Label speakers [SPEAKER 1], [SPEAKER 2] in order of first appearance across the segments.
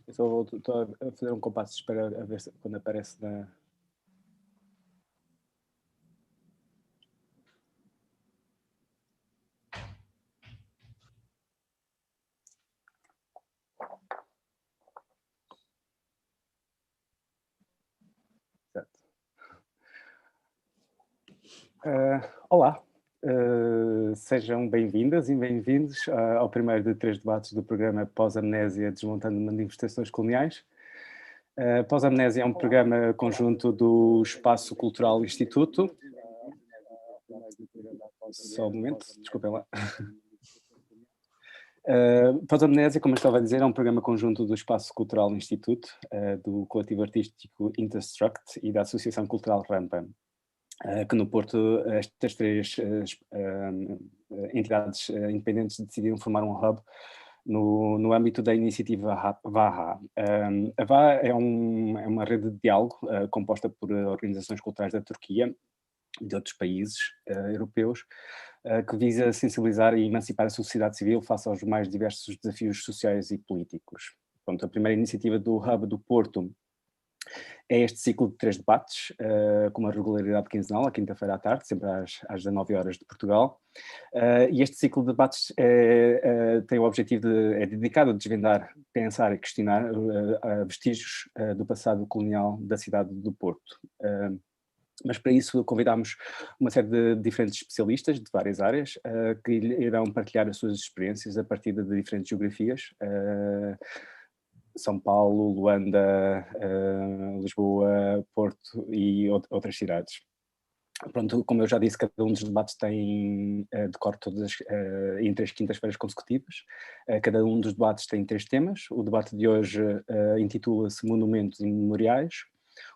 [SPEAKER 1] Eu só estou a fazer um compasso de espera a ver se quando aparece na. Certo. Olá, sejam bem-vindas e bem-vindos ao primeiro de 3 debates do programa Pós-Amnésia Desmontando Manifestações Coloniais. Pós-Amnésia é um programa conjunto do Espaço Cultural Instituto. Só um momento, desculpem lá. Pós-Amnésia, como eu estava a dizer, é um programa conjunto do Espaço Cultural Instituto, do coletivo artístico Interstruct e da Associação Cultural Rampa. Que no Porto estas três entidades independentes decidiram formar um hub no âmbito da iniciativa VAHA. A VAHA é uma rede de diálogo composta por organizações culturais da Turquia e de outros países europeus, que visa sensibilizar e emancipar a sociedade civil face aos mais diversos desafios sociais e políticos. Pronto, a primeira iniciativa do Hub do Porto é este ciclo de 3 debates, com uma regularidade quinzenal, à quinta-feira à tarde, sempre às 19 horas de Portugal. E este ciclo de debates tem o objetivo é dedicado a desvendar, pensar e questionar vestígios do passado colonial da cidade do Porto. Mas para isso convidámos uma série de diferentes especialistas de várias áreas que irão partilhar as suas experiências a partir de diferentes geografias. São Paulo, Luanda, Lisboa, Porto e outras cidades. Pronto, como eu já disse, cada um dos debates decorre todas entre as quintas-feiras consecutivas. Cada um dos debates tem 3 temas. O debate de hoje intitula-se Monumentos e Memoriais.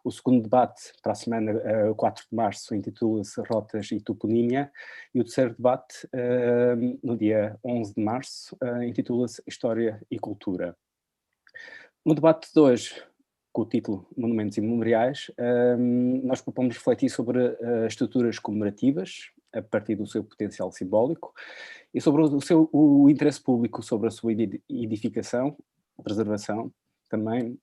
[SPEAKER 1] O segundo debate, para a semana 4 de março, intitula-se Rotas e Toponímia. E o terceiro debate, no dia 11 de março, intitula-se História e Cultura. No debate de hoje, com o título Monumentos e Memoriais, nós propomos refletir sobre estruturas comemorativas, a partir do seu potencial simbólico, e sobre o interesse público sobre a sua edificação, preservação também.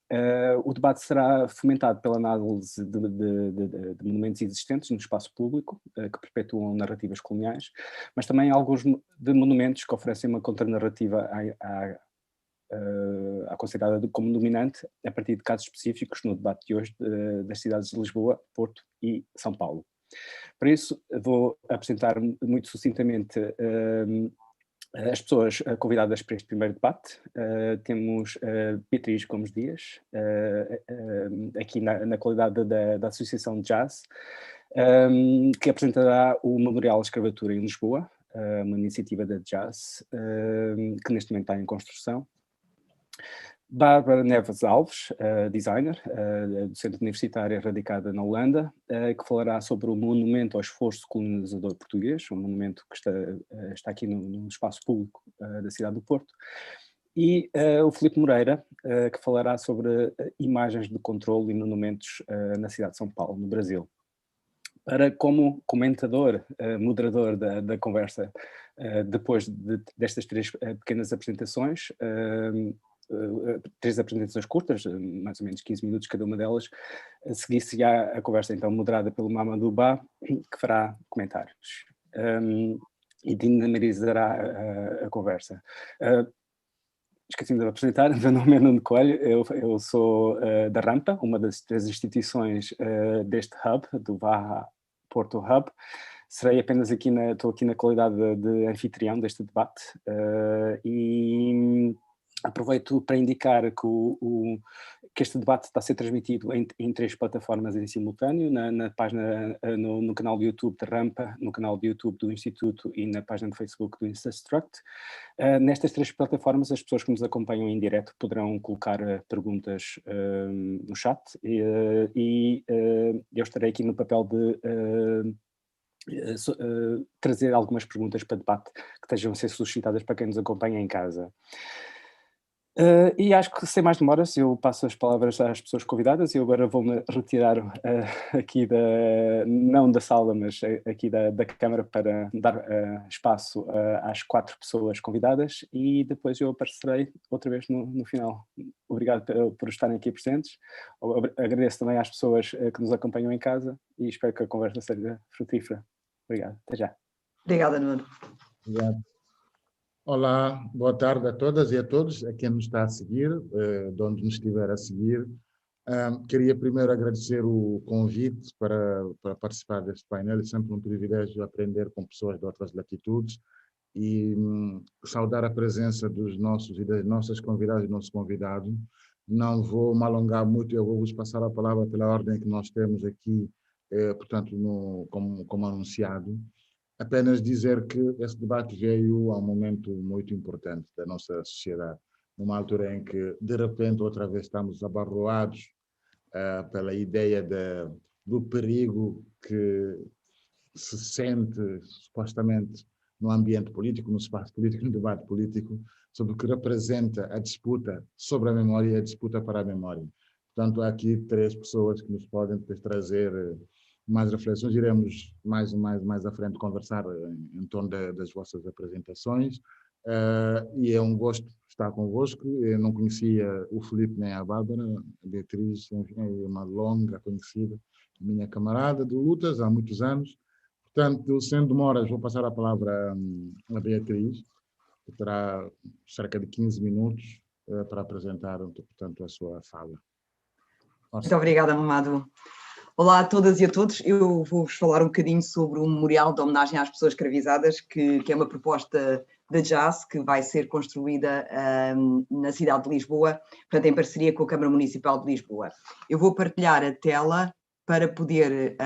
[SPEAKER 1] O debate será fomentado pela análise de monumentos existentes no espaço público, que perpetuam narrativas coloniais, mas também alguns de monumentos que oferecem uma contranarrativa considerada como dominante a partir de casos específicos no debate de hoje das cidades de Lisboa, Porto e São Paulo. Para isso vou apresentar muito sucintamente as pessoas convidadas para este primeiro debate. Temos Beatriz Gomes Dias, aqui na qualidade da Associação de Jazz, que apresentará o Memorial Escravatura em Lisboa, uma iniciativa da Jazz, que neste momento está em construção. Bárbara Neves Alves, designer, docente universitária radicada na Holanda, que falará sobre o monumento ao esforço colonizador português, um monumento que está aqui no espaço público da cidade do Porto. E o Filipe Moreira, que falará sobre imagens de controle e monumentos na cidade de São Paulo, no Brasil. Para, como comentador, moderador da conversa, depois destas 3 pequenas apresentações, 3 apresentações curtas, mais ou menos 15 minutos cada uma delas, seguir-se-á a conversa então moderada pelo Mamadou Ba, que fará comentários e dinamizará a conversa. Esqueci-me de apresentar, o meu nome é Nuno Coelho, eu sou da Rampa, uma das 3 instituições deste hub, do VAHA Porto Hub. Serei apenas estou aqui na qualidade de anfitrião deste debate e aproveito para indicar que este debate está a ser transmitido em 3 plataformas em simultâneo, na página, no canal do YouTube da Rampa, no canal do YouTube do Instituto e na página do Facebook do Interstruct. Nestas 3 plataformas, as pessoas que nos acompanham em direto poderão colocar perguntas no chat e eu estarei aqui no papel de trazer algumas perguntas para debate que estejam a ser suscitadas para quem nos acompanha em casa. E acho que sem mais demoras eu passo as palavras às pessoas convidadas e eu agora vou-me retirar aqui não da sala, mas aqui da câmara para dar espaço às 4 pessoas convidadas e depois eu aparecerei outra vez no final. Obrigado por estarem aqui presentes. Agradeço também às pessoas que nos acompanham em casa e espero que a conversa seja frutífera. Obrigado. Até já.
[SPEAKER 2] Obrigada, Nuno.
[SPEAKER 3] Obrigado. Olá, boa tarde a todas e a todos, a quem nos está a seguir, de onde nos estiver a seguir. Queria primeiro agradecer o convite para participar deste painel. É sempre um privilégio aprender com pessoas de outras latitudes e saudar a presença dos nossos e das nossas convidadas e do nosso convidado. Não vou me alongar muito, eu vou-vos passar a palavra pela ordem que nós temos aqui, portanto, como anunciado. Apenas dizer que esse debate veio a um momento muito importante da nossa sociedade, numa altura em que, de repente, outra vez estamos abarroados pela ideia do perigo que se sente, supostamente, no ambiente político, no espaço político, no debate político, sobre o que representa a disputa sobre a memória e a disputa para a memória. Portanto, há aqui 3 pessoas que nos podem depois trazer mais reflexões. Iremos mais à frente conversar em torno das vossas apresentações. E é um gosto estar convosco. Eu não conhecia o Filipe nem a Bárbara, a Beatriz, enfim, é uma longa conhecida, minha camarada de lutas há muitos anos. Portanto, sem demoras, vou passar a palavra à Beatriz, que terá cerca de 15 minutos para apresentar, portanto, a sua fala.
[SPEAKER 2] Muito obrigada, Mamado. Olá a todas e a todos. Eu vou-vos falar um bocadinho sobre o Memorial de Homenagem às Pessoas Escravizadas, que é uma proposta da JAS, que vai ser construída na cidade de Lisboa, portanto, em parceria com a Câmara Municipal de Lisboa. Eu vou partilhar a tela para poder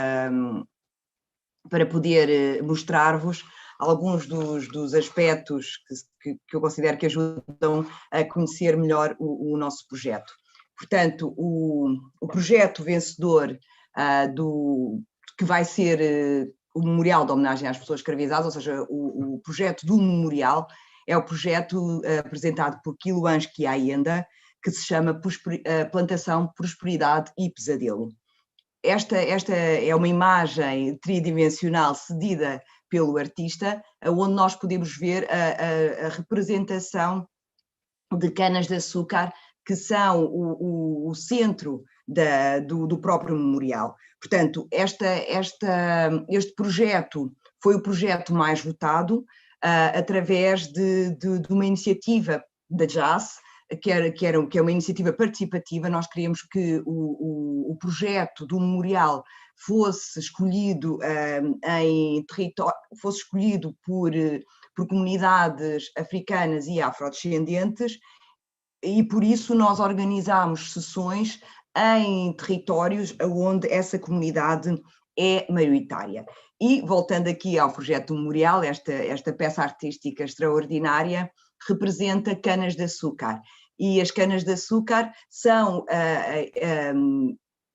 [SPEAKER 2] mostrar-vos alguns dos aspectos que eu considero que ajudam a conhecer melhor o nosso projeto. Portanto, o projeto vencedor que vai ser o Memorial de Homenagem às Pessoas Escravizadas, ou seja, o projeto do Memorial, é o projeto apresentado por Kiluanski Ayenda, que se chama Plantação, Prosperidade e Pesadelo. Esta é uma imagem tridimensional cedida pelo artista, onde nós podemos ver a representação de canas de açúcar, que são o centro do próprio memorial. Portanto, este projeto foi o projeto mais votado através de uma iniciativa da JAS, que é uma iniciativa participativa. Nós queríamos que o projeto do memorial fosse escolhido em território, fosse escolhido por comunidades africanas e afrodescendentes, e por isso nós organizámos sessões em territórios onde essa comunidade é maioritária. E voltando aqui ao projeto do memorial, esta peça artística extraordinária representa canas de açúcar, e as canas de açúcar são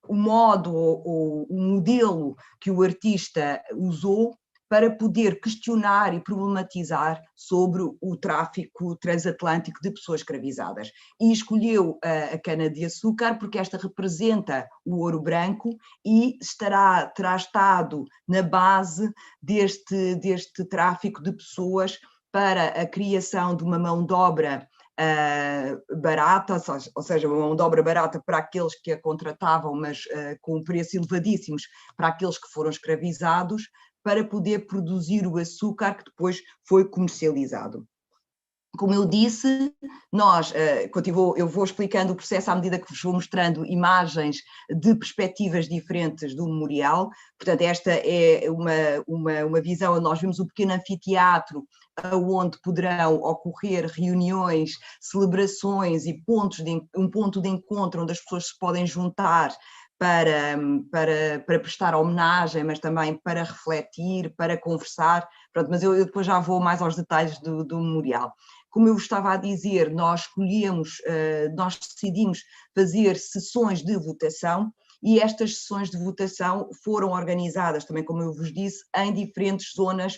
[SPEAKER 2] o modo ou o modelo que o artista usou para poder questionar e problematizar sobre o tráfico transatlântico de pessoas escravizadas. E escolheu a cana-de-açúcar porque esta representa o ouro branco e terá estado na base deste tráfico de pessoas para a criação de uma mão de obra barata, ou seja, uma mão de obra barata para aqueles que a contratavam, mas com preços elevadíssimos para aqueles que foram escravizados, para poder produzir o açúcar que depois foi comercializado. Como eu disse, eu vou explicando o processo à medida que vos vou mostrando imagens de perspectivas diferentes do memorial. Portanto, esta é uma visão onde nós vemos um pequeno anfiteatro onde poderão ocorrer reuniões, celebrações e um ponto de encontro onde as pessoas se podem juntar para prestar homenagem, mas também para refletir, para conversar. Pronto, mas eu depois já vou mais aos detalhes do memorial. Como eu estava a dizer, nós decidimos fazer sessões de votação e estas sessões de votação foram organizadas, também como eu vos disse, em diferentes zonas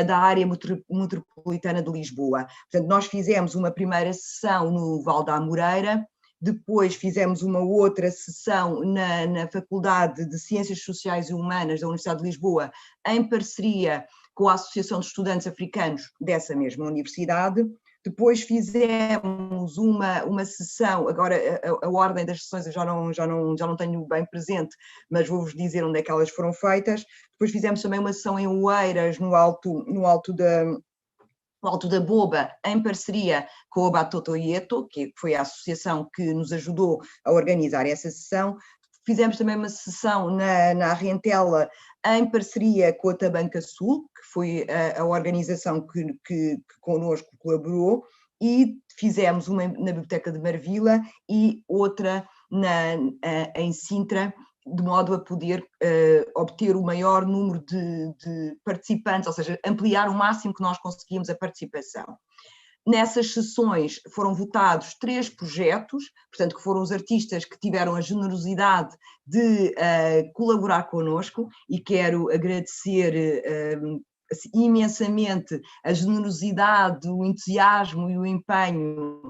[SPEAKER 2] da área metropolitana de Lisboa. Portanto, nós fizemos uma primeira sessão no Val da Amoreira, depois fizemos uma outra sessão na Faculdade de Ciências Sociais e Humanas da Universidade de Lisboa, em parceria com a Associação de Estudantes Africanos dessa mesma universidade. Depois fizemos uma sessão, agora a ordem das sessões eu já não tenho bem presente, mas vou-vos dizer onde é que elas foram feitas. Depois fizemos também uma sessão em Oeiras, no alto da Boba, em parceria com a Batotoieto, que foi a associação que nos ajudou a organizar essa sessão. Fizemos também uma sessão na Arrentela, em parceria com a Tabanca Sul, que foi a organização que connosco colaborou, e fizemos uma na Biblioteca de Marvila e outra em Sintra, de modo a poder obter o maior número de participantes, ou seja, ampliar o máximo que nós conseguimos a participação. Nessas sessões foram votados 3 projetos, portanto, que foram os artistas que tiveram a generosidade de colaborar connosco, e quero agradecer imensamente a generosidade, o entusiasmo e o empenho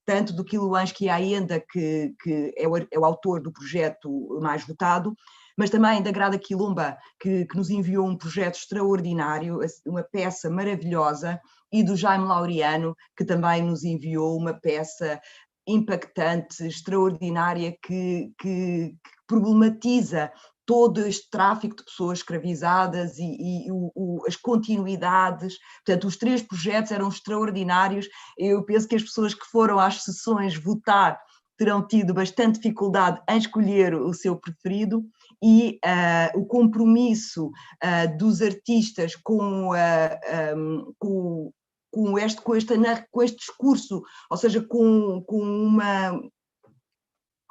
[SPEAKER 2] tanto do Quiloansky Aenda, que é o autor do projeto mais votado, mas também da Grada Quilomba, que nos enviou um projeto extraordinário, uma peça maravilhosa, e do Jaime Laureano, que também nos enviou uma peça impactante, extraordinária, que problematiza todo este tráfico de pessoas escravizadas e as continuidades. Portanto, os 3 projetos eram extraordinários. Eu penso que as pessoas que foram às sessões votar terão tido bastante dificuldade em escolher o seu preferido, e o compromisso dos artistas com este discurso, ou seja, com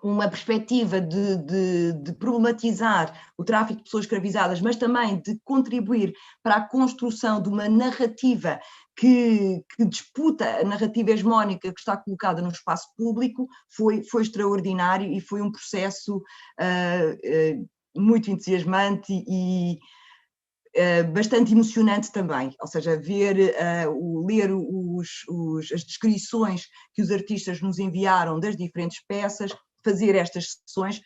[SPEAKER 2] uma perspectiva de problematizar o tráfico de pessoas escravizadas, mas também de contribuir para a construção de uma narrativa que disputa a narrativa hegemónica que está colocada no espaço público, foi extraordinário, e foi um processo muito entusiasmante e bastante emocionante também, ou seja, ler as descrições que os artistas nos enviaram das diferentes peças, fazer estas sessões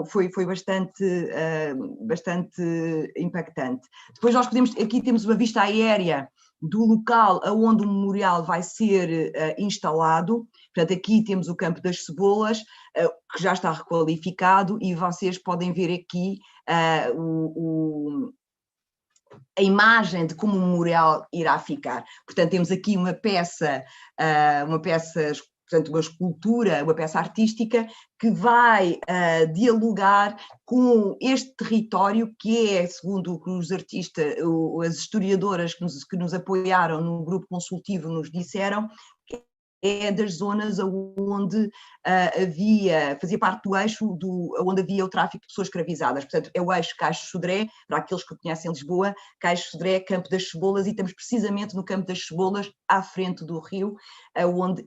[SPEAKER 2] foi bastante impactante. Depois nós aqui temos uma vista aérea do local onde o memorial vai ser instalado. Portanto, aqui temos o Campo das Cebolas, que já está requalificado, e vocês podem ver aqui a imagem de como o memorial irá ficar. Portanto, temos aqui uma peça, portanto, uma escultura, uma peça artística que vai dialogar com este território, que é, segundo os artistas, as historiadoras que nos apoiaram no grupo consultivo nos disseram, é das zonas onde fazia parte do eixo onde havia o tráfico de pessoas escravizadas. Portanto, é o eixo Caixo-Sodré, para aqueles que conhecem Lisboa, Caixo-Sodré, Campo das Cebolas, e estamos precisamente no Campo das Cebolas, à frente do rio, onde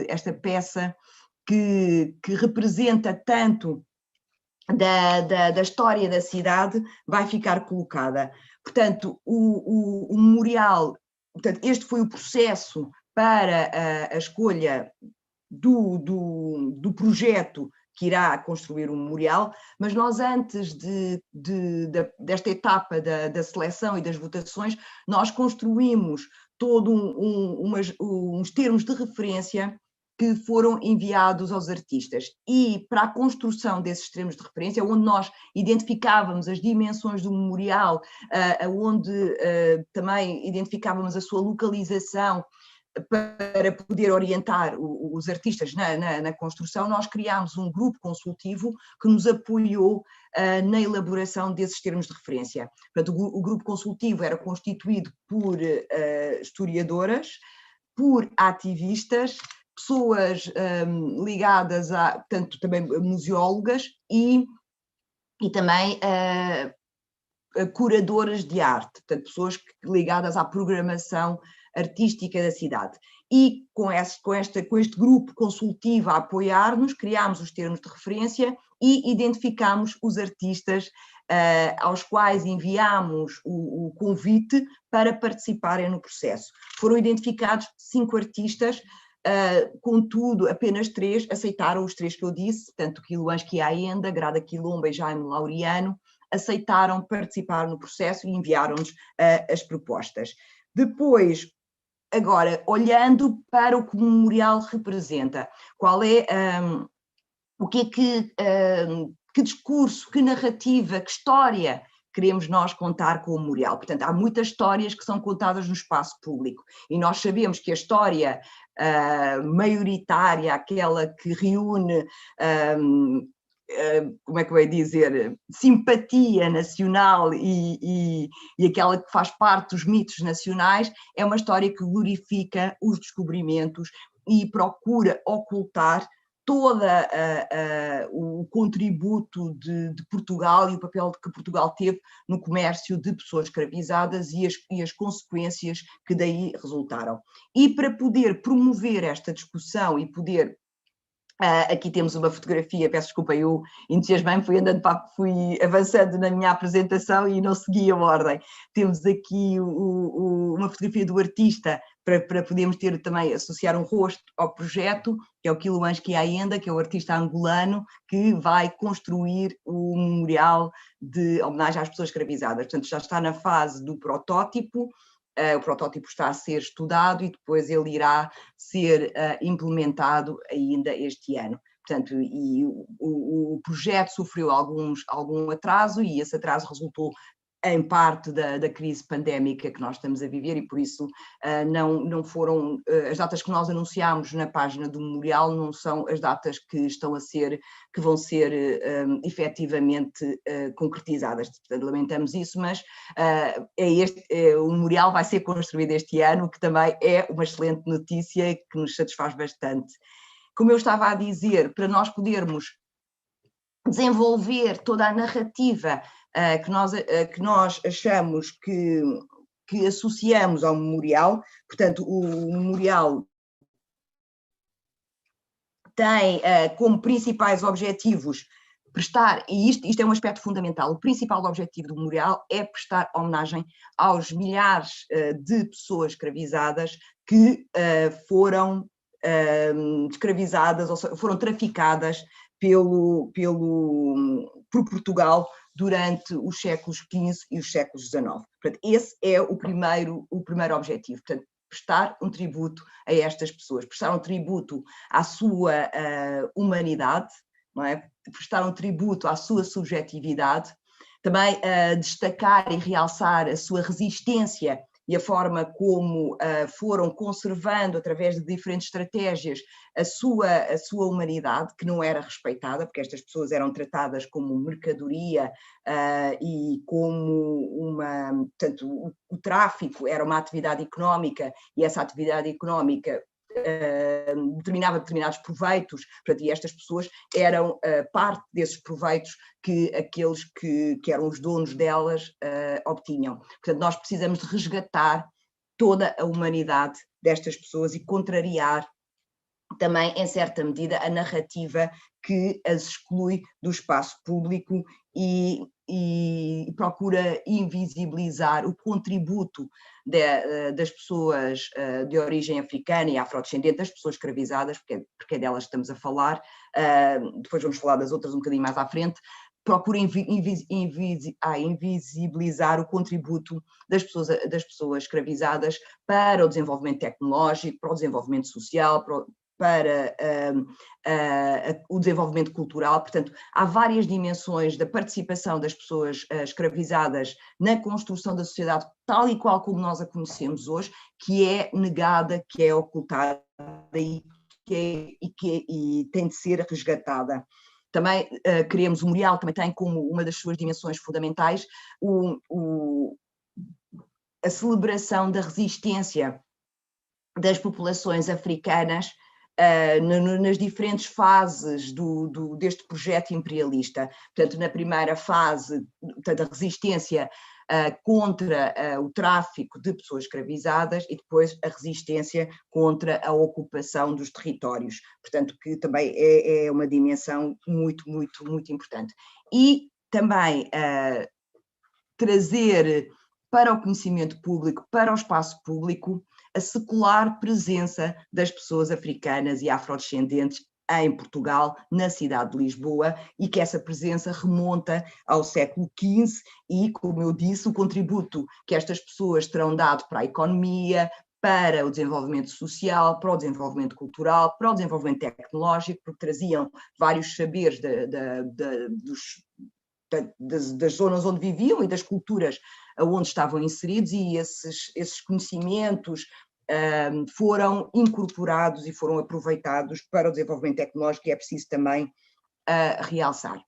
[SPEAKER 2] esta peça que representa tanto da história da cidade vai ficar colocada. Portanto, o memorial, portanto, este foi o processo para a escolha do projeto que irá construir o memorial, mas nós, antes desta etapa da seleção e das votações, nós construímos todos uns termos de referência que foram enviados aos artistas, e para a construção desses termos de referência, onde nós identificávamos as dimensões do memorial, onde também identificávamos a sua localização, para poder orientar os artistas na construção, nós criámos um grupo consultivo que nos apoiou na elaboração desses termos de referência. Portanto, o grupo consultivo era constituído por historiadoras, por ativistas, pessoas ligadas portanto, também museólogas e também curadoras de arte, portanto, pessoas ligadas à programação artística da cidade. E com este grupo consultivo a apoiar-nos, criámos os termos de referência e identificámos os artistas aos quais enviámos o convite para participarem no processo. Foram identificados 5 artistas, contudo, apenas 3 aceitaram, os 3 que eu disse, portanto, Quiluans Quiaenda, Grada Quilomba e Jaime Laureano, aceitaram participar no processo e enviaram-nos as propostas. Depois, agora, olhando para o que o memorial representa, qual é, o que é que discurso, que narrativa, que história queremos nós contar com o memorial? Portanto, há muitas histórias que são contadas no espaço público e nós sabemos que a história maioritária, aquela que reúne, como é que eu ia dizer, simpatia nacional e aquela que faz parte dos mitos nacionais, é uma história que glorifica os descobrimentos e procura ocultar todo o contributo de Portugal e o papel que Portugal teve no comércio de pessoas escravizadas e as consequências que daí resultaram. E para poder promover esta discussão e poder... aqui temos uma fotografia, peço desculpa, eu entusiasmei-me, fui avançando na minha apresentação e não segui a ordem. Temos aqui uma fotografia do artista, para podermos ter também, associar um rosto ao projeto, que é o Quiluans Quiaenda, que é o artista angolano, que vai construir o memorial de homenagem às pessoas escravizadas. Portanto, já está na fase do protótipo. O protótipo está a ser estudado e depois ele irá ser implementado ainda este ano. Portanto, e o projeto sofreu algum atraso e esse atraso resultou em parte da crise pandémica que nós estamos a viver e por isso não foram, as datas que nós anunciámos na página do memorial não são as datas que vão ser efetivamente concretizadas. Portanto, lamentamos isso, mas o memorial vai ser construído este ano, que também é uma excelente notícia que nos satisfaz bastante. Como eu estava a dizer, para nós podermos desenvolver toda a narrativa que nós achamos que associamos ao memorial, portanto, o memorial tem como principais objetivos prestar, e isto é um aspecto fundamental, o principal objetivo do memorial é prestar homenagem aos milhares de pessoas escravizadas que foram escravizadas, ou foram traficadas por Portugal durante os séculos XV e os séculos XIX. Portanto, esse é o primeiro objetivo. Portanto, prestar um tributo a estas pessoas, prestar um tributo à sua humanidade, não é? Prestar um tributo à sua subjetividade, também destacar e realçar a sua resistência e a forma como foram conservando, através de diferentes estratégias, a sua humanidade, que não era respeitada, porque estas pessoas eram tratadas como mercadoria e como portanto, o tráfico era uma atividade económica e essa atividade económica determinava determinados proveitos, portanto, e estas pessoas eram parte desses proveitos que aqueles que eram os donos delas obtinham. Portanto, nós precisamos de resgatar toda a humanidade destas pessoas e contrariar também, em certa medida, a narrativa que as exclui do espaço público e procura invisibilizar o contributo das pessoas de origem africana e afrodescendente, das pessoas escravizadas, porque é delas que estamos a falar, depois vamos falar das outras um bocadinho mais à frente, procura invisibilizar o contributo das pessoas escravizadas para o desenvolvimento tecnológico, para o desenvolvimento social, para o desenvolvimento cultural. Portanto, há várias dimensões da participação das pessoas escravizadas na construção da sociedade tal e qual como nós a conhecemos hoje, que é negada, que é ocultada e tem de ser resgatada. Também queremos, o memorial também tem como uma das suas dimensões fundamentais a celebração da resistência das populações africanas nas diferentes fases deste projeto imperialista. Portanto, na primeira fase, portanto, a resistência contra o tráfico de pessoas escravizadas e depois a resistência contra a ocupação dos territórios. Portanto, que também é uma dimensão muito, muito, muito importante. E também trazer para o conhecimento público, para o espaço público, a secular presença das pessoas africanas e afrodescendentes em Portugal, na cidade de Lisboa, e que essa presença remonta ao século XV e, como eu disse, o contributo que estas pessoas terão dado para a economia, para o desenvolvimento social, para o desenvolvimento cultural, para o desenvolvimento tecnológico, porque traziam vários saberes das zonas onde viviam e das culturas onde estavam inseridos, e esses conhecimentos foram incorporados e foram aproveitados para o desenvolvimento tecnológico, que é preciso também realçar.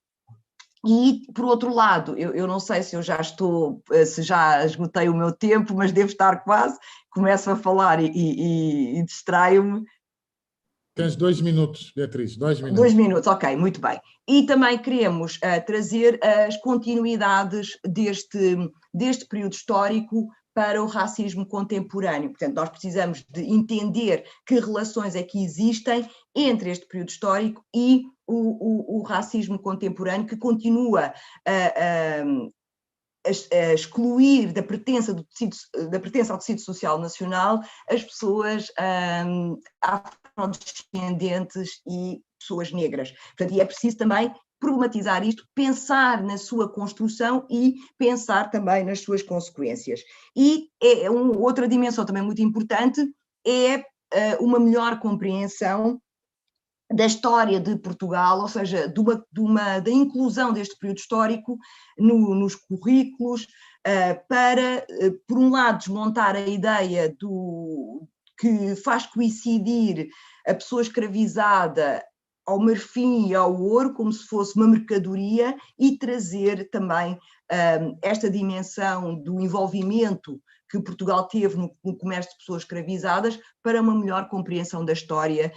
[SPEAKER 2] E, por outro lado, eu não sei se se já esgotei o meu tempo, mas devo estar quase, começo a falar e distraio-me.
[SPEAKER 3] Tens 2 minutos, Beatriz, 2 minutos.
[SPEAKER 2] 2 minutos, ok, muito bem. E também queremos trazer as continuidades deste período histórico para o racismo contemporâneo. Portanto, nós precisamos de entender que relações é que existem entre este período histórico e o racismo contemporâneo, que continua a excluir da pertença ao tecido social nacional as pessoas afrodescendentes e pessoas negras. Portanto, e é preciso também problematizar isto, pensar na sua construção e pensar também nas suas consequências. E outra dimensão também muito importante é uma melhor compreensão da história de Portugal, ou seja, da inclusão deste período histórico nos currículos, para, por um lado, desmontar a ideia que faz coincidir a pessoa escravizada ao marfim e ao ouro como se fosse uma mercadoria, e trazer também esta dimensão do envolvimento que Portugal teve no comércio de pessoas escravizadas, para uma melhor compreensão da história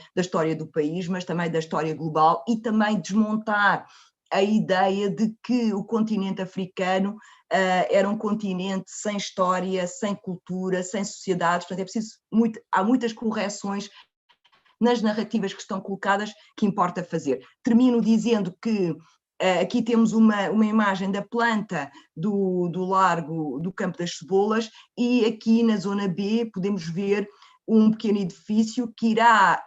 [SPEAKER 2] do país, mas também da história global, e também desmontar a ideia de que o continente africano era um continente sem história, sem cultura, sem sociedades. Portanto, há muitas correções nas narrativas que estão colocadas que importa fazer. Termino dizendo que aqui temos uma imagem da planta do Largo do Campo das Cebolas, e aqui na zona B podemos ver um pequeno edifício que irá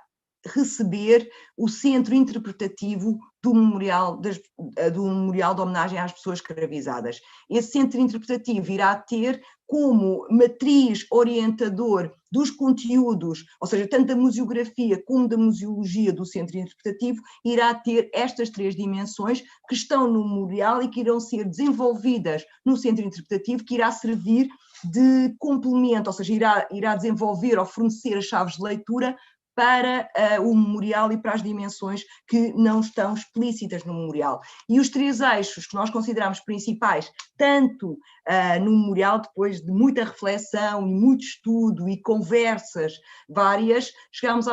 [SPEAKER 2] receber o centro interpretativo do memorial de homenagem às pessoas escravizadas. Esse centro interpretativo irá ter como matriz orientador dos conteúdos, ou seja, tanto da museografia como da museologia do centro interpretativo, irá ter estas 3 dimensões que estão no memorial e que irão ser desenvolvidas no centro interpretativo, que irá servir de complemento, ou seja, irá desenvolver ou fornecer as chaves de leitura para o memorial e para as dimensões que não estão explícitas no memorial. E os 3 eixos que nós consideramos principais, tanto no memorial, depois de muita reflexão e muito estudo e conversas várias, chegámos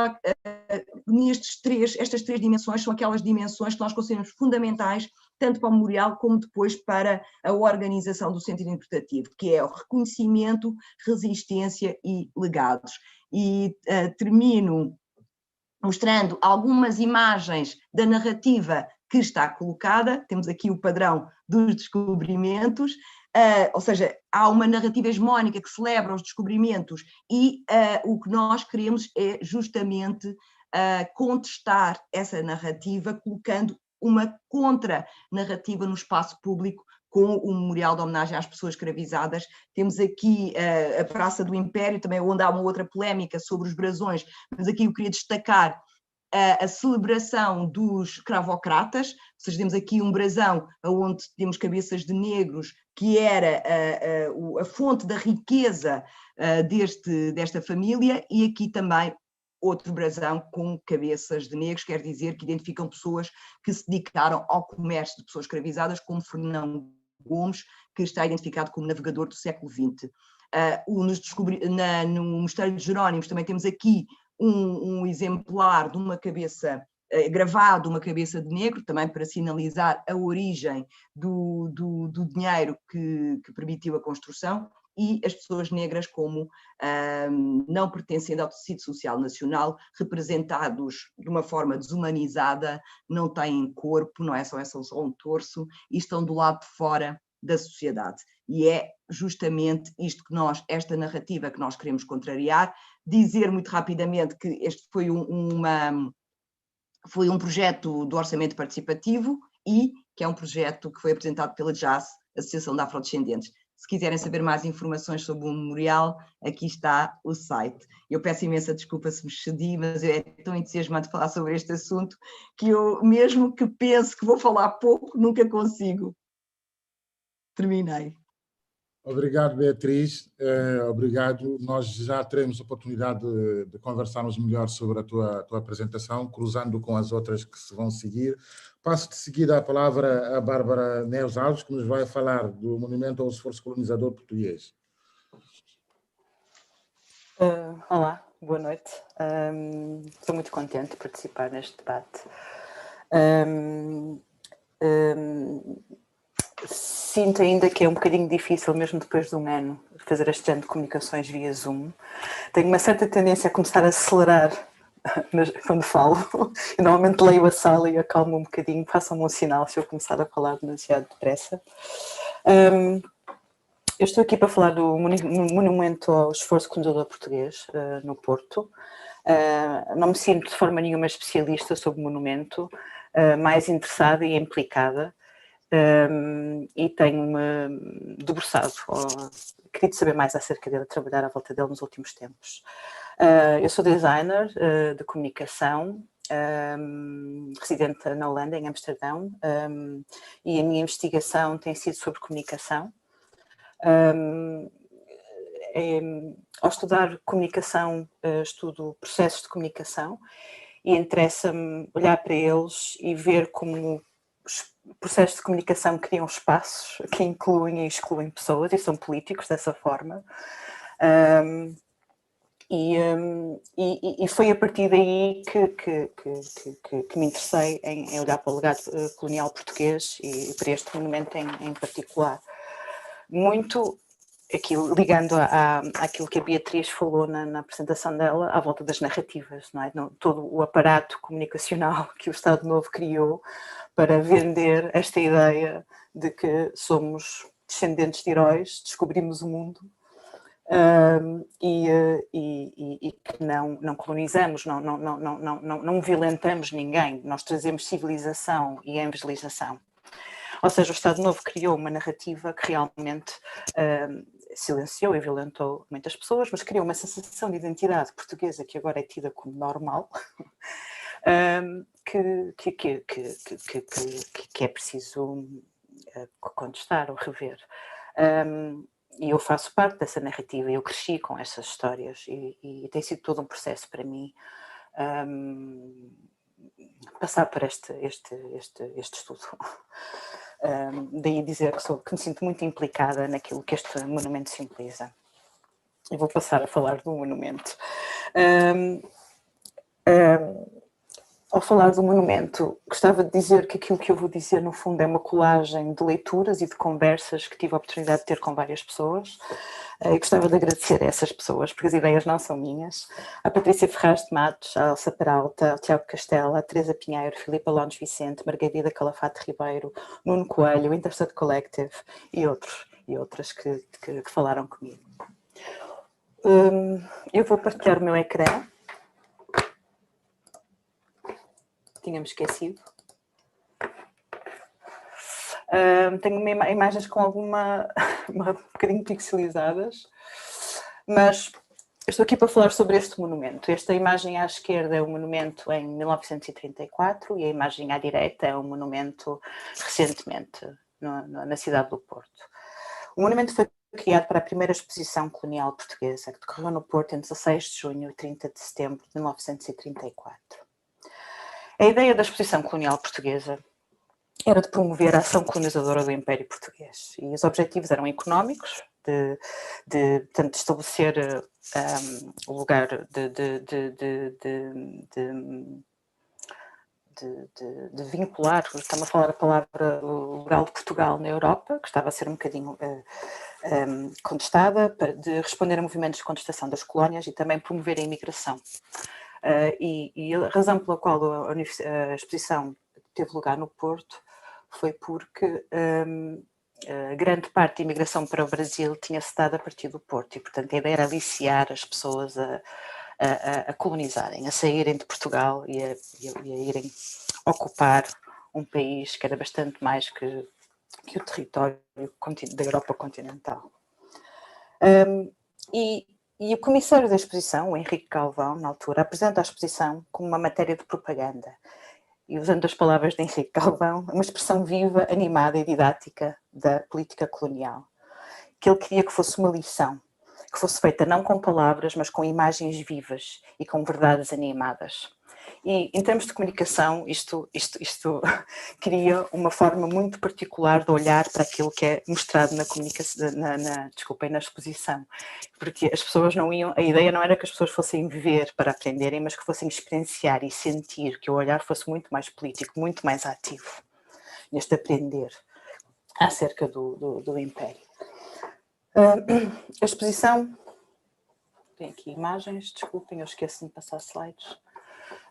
[SPEAKER 2] estas 3 dimensões são aquelas dimensões que nós consideramos fundamentais, tanto para o memorial como depois para a organização do centro interpretativo, que é o reconhecimento, resistência e legados. E termino mostrando algumas imagens da narrativa que está colocada. Temos aqui o padrão dos descobrimentos, ou seja, há uma narrativa hegemónica que celebra os descobrimentos, e o que nós queremos é justamente contestar essa narrativa, colocando uma contra-narrativa no espaço público, com o memorial de homenagem às pessoas escravizadas. Temos aqui a Praça do Império, também onde há uma outra polémica sobre os brasões, mas aqui eu queria destacar a celebração dos escravocratas, ou seja, temos aqui um brasão onde temos cabeças de negros, que era a fonte da riqueza desta família, e aqui também outro brasão com cabeças de negros, quer dizer que identificam pessoas que se dedicaram ao comércio de pessoas escravizadas, como Fernão Gomes, que está identificado como navegador do século XX. No Mosteiro de Jerónimos também temos aqui um exemplar de uma cabeça gravado uma cabeça de negro, também para sinalizar a origem do dinheiro que permitiu a construção, e as pessoas negras como não pertencendo ao tecido social nacional, representados de uma forma desumanizada, não têm corpo, não é só um torso, e estão do lado de fora da sociedade. E é justamente isto que esta narrativa que nós queremos contrariar. Dizer muito rapidamente que este foi um projeto do Orçamento Participativo e que é um projeto que foi apresentado pela JAS, Associação de Afrodescendentes. Se quiserem saber mais informações sobre o memorial, aqui está o site. Eu peço imensa desculpa se me excedi, mas eu é tão entusiasmante falar sobre este assunto que eu, mesmo que pense que vou falar pouco, nunca consigo. Terminei.
[SPEAKER 3] Obrigado, Beatriz. Obrigado. Nós já teremos a oportunidade de conversarmos melhor sobre a tua apresentação, cruzando com as outras que se vão seguir. Passo de seguida a palavra à Bárbara Neves Alves, que nos vai falar do Monumento ao Esforço Colonizador Português.
[SPEAKER 4] Olá, boa noite. Estou muito contente de participar neste debate. Sinto ainda que é um bocadinho difícil, mesmo depois de um ano, fazer este género de comunicações via Zoom. Tenho uma certa tendência a começar a acelerar quando falo. Eu normalmente leio a sala e acalmo um bocadinho, façam-me um sinal se eu começar a falar demasiado depressa. Eu estou aqui para falar do Monumento ao Esforço Colonizador Português, no Porto. Não me sinto de forma nenhuma especialista sobre o monumento, mais interessada e implicada. E tenho-me debruçado, queria saber mais acerca dele, trabalhar à volta dele nos últimos tempos. Eu sou designer de comunicação, residente na Holanda, em Amsterdão, e a minha investigação tem sido sobre comunicação. Ao estudar comunicação, estudo processos de comunicação e interessa-me olhar para eles e ver como os processos de comunicação criam espaços que incluem e excluem pessoas e são políticos dessa forma. E foi a partir daí que me interessei em olhar para o legado colonial português e para este monumento em particular. Muito aquilo, ligando àquilo que a Beatriz falou na apresentação dela, à volta das narrativas, não é? Todo o aparato comunicacional que o Estado Novo criou para vender esta ideia de que somos descendentes de heróis, descobrimos o mundo e que não colonizamos, não violentamos ninguém, nós trazemos civilização e evangelização. Ou seja, o Estado Novo criou uma narrativa que realmente silenciou e violentou muitas pessoas, mas criou uma sensação de identidade portuguesa que agora é tida como normal, que é preciso contestar ou rever. E eu faço parte dessa narrativa, eu cresci com essas histórias e tem sido todo um processo para mim passar por este estudo. Daí dizer que me sinto muito implicada naquilo que este monumento simboliza. Eu vou passar a falar do monumento. Ao falar do monumento, gostava de dizer que aquilo que eu vou dizer, no fundo, é uma colagem de leituras e de conversas que tive a oportunidade de ter com várias pessoas. E gostava de agradecer a essas pessoas, porque as ideias não são minhas. A Patrícia Ferraz de Matos, a Elsa Peralta, ao Tiago Castela, a Teresa Pinheiro, Filipa Lones Vicente, Margarida Calafate Ribeiro, Nuno Coelho, o Interstate Collective e outras que falaram comigo. Eu vou partilhar o meu ecrã. Tínhamos esquecido. Tenho imagens com um bocadinho pixelizadas, mas eu estou aqui para falar sobre este monumento. Esta imagem à esquerda é um monumento em 1934 e a imagem à direita é um monumento recentemente na cidade do Porto. O monumento foi criado para a primeira exposição colonial portuguesa, que decorreu no Porto em 16 de junho e 30 de setembro de 1934. A ideia da exposição colonial portuguesa era de promover a ação colonizadora do Império Português e os objetivos eram económicos, de estabelecer o lugar de vincular, estamos a falar a palavra legal de Portugal na Europa, que estava a ser um bocadinho contestada, de responder a movimentos de contestação das colónias e também promover a imigração. E a razão pela qual a exposição teve lugar no Porto foi porque grande parte da imigração para o Brasil tinha-se dado a partir do Porto e, portanto, a ideia era aliciar as pessoas a colonizarem, a saírem de Portugal e a irem ocupar um país que era bastante mais que o território da Europa continental. E o comissário da exposição, o Henrique Galvão, na altura, apresenta a exposição como uma matéria de propaganda. E usando as palavras de Henrique Galvão, uma expressão viva, animada e didática da política colonial. Que ele queria que fosse uma lição, que fosse feita não com palavras, mas com imagens vivas e com verdades animadas. E em termos de comunicação, isto cria uma forma muito particular de olhar para aquilo que é mostrado na comunicação, na exposição, porque as pessoas não iam, a ideia não era que as pessoas fossem ver para aprenderem, mas que fossem experienciar e sentir, que o olhar fosse muito mais político, muito mais ativo neste aprender acerca do Império. A exposição, tem aqui imagens, desculpem, eu esqueço de passar slides.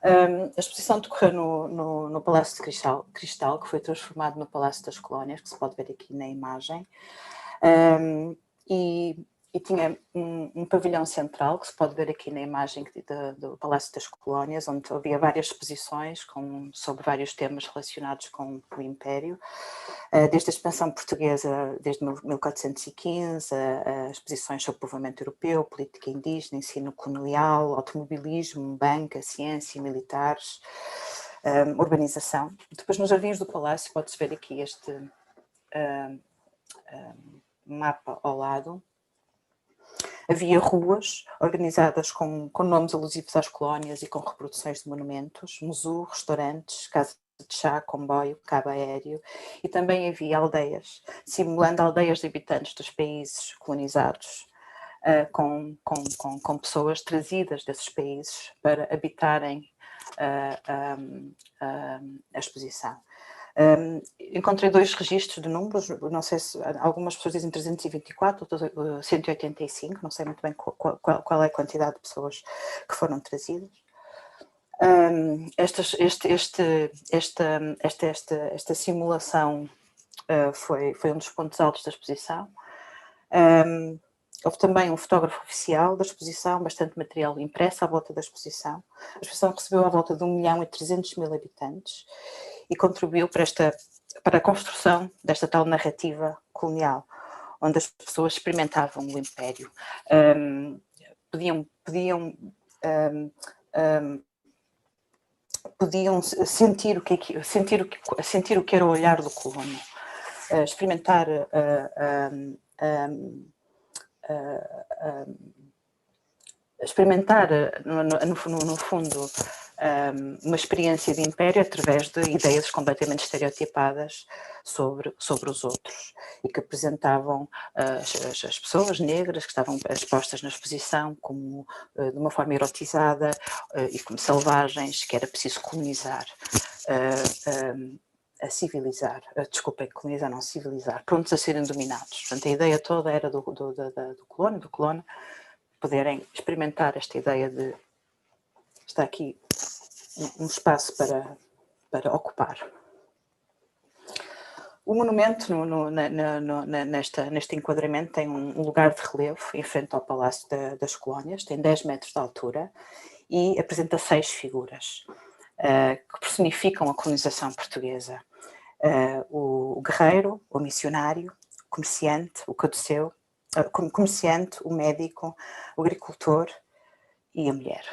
[SPEAKER 4] A exposição decorreu no Palácio de Cristal, que foi transformado no Palácio das Colónias, que se pode ver aqui na imagem, e tinha um pavilhão central, que se pode ver aqui na imagem do Palácio das Colónias, onde havia várias exposições sobre vários temas relacionados com o Império, desde a expansão portuguesa, desde 1415, a exposições sobre o povoamento europeu, política indígena, ensino colonial, automobilismo, banca, ciência, militares, urbanização. Depois, nos jardins do Palácio, pode-se ver aqui este mapa ao lado. Havia ruas organizadas com nomes alusivos às colónias e com reproduções de monumentos, museu, restaurantes, casas de chá, comboio, cabo aéreo, e também havia aldeias, simulando aldeias de habitantes dos países colonizados, com pessoas trazidas desses países para habitarem a exposição. Encontrei 2 registros de números, não sei se algumas pessoas dizem 324, outras 185, não sei muito bem qual é a quantidade de pessoas que foram trazidas. Esta simulação foi um dos pontos altos da exposição. Houve também um fotógrafo oficial da exposição, bastante material impresso à volta da exposição. A exposição recebeu à volta de 1.300.000 habitantes e contribuiu para a construção desta tal narrativa colonial, onde as pessoas experimentavam o Império, podiam sentir o que era o olhar do colono, experimentar no fundo, uma experiência de império através de ideias completamente estereotipadas sobre os outros e que apresentavam as pessoas negras que estavam expostas na exposição como de uma forma erotizada e como selvagens que era preciso colonizar, a civilizar, desculpem, colonizar não, civilizar, prontos a serem dominados. Portanto, a ideia toda era do colono, poderem experimentar esta ideia de está aqui um espaço para ocupar. O monumento, neste enquadramento, tem um lugar de relevo em frente ao Palácio das Colónias, tem 10 metros de altura e apresenta 6 figuras que personificam a colonização portuguesa. O guerreiro, o missionário, o comerciante, o caduceu, comerciante, o médico, o agricultor e a mulher.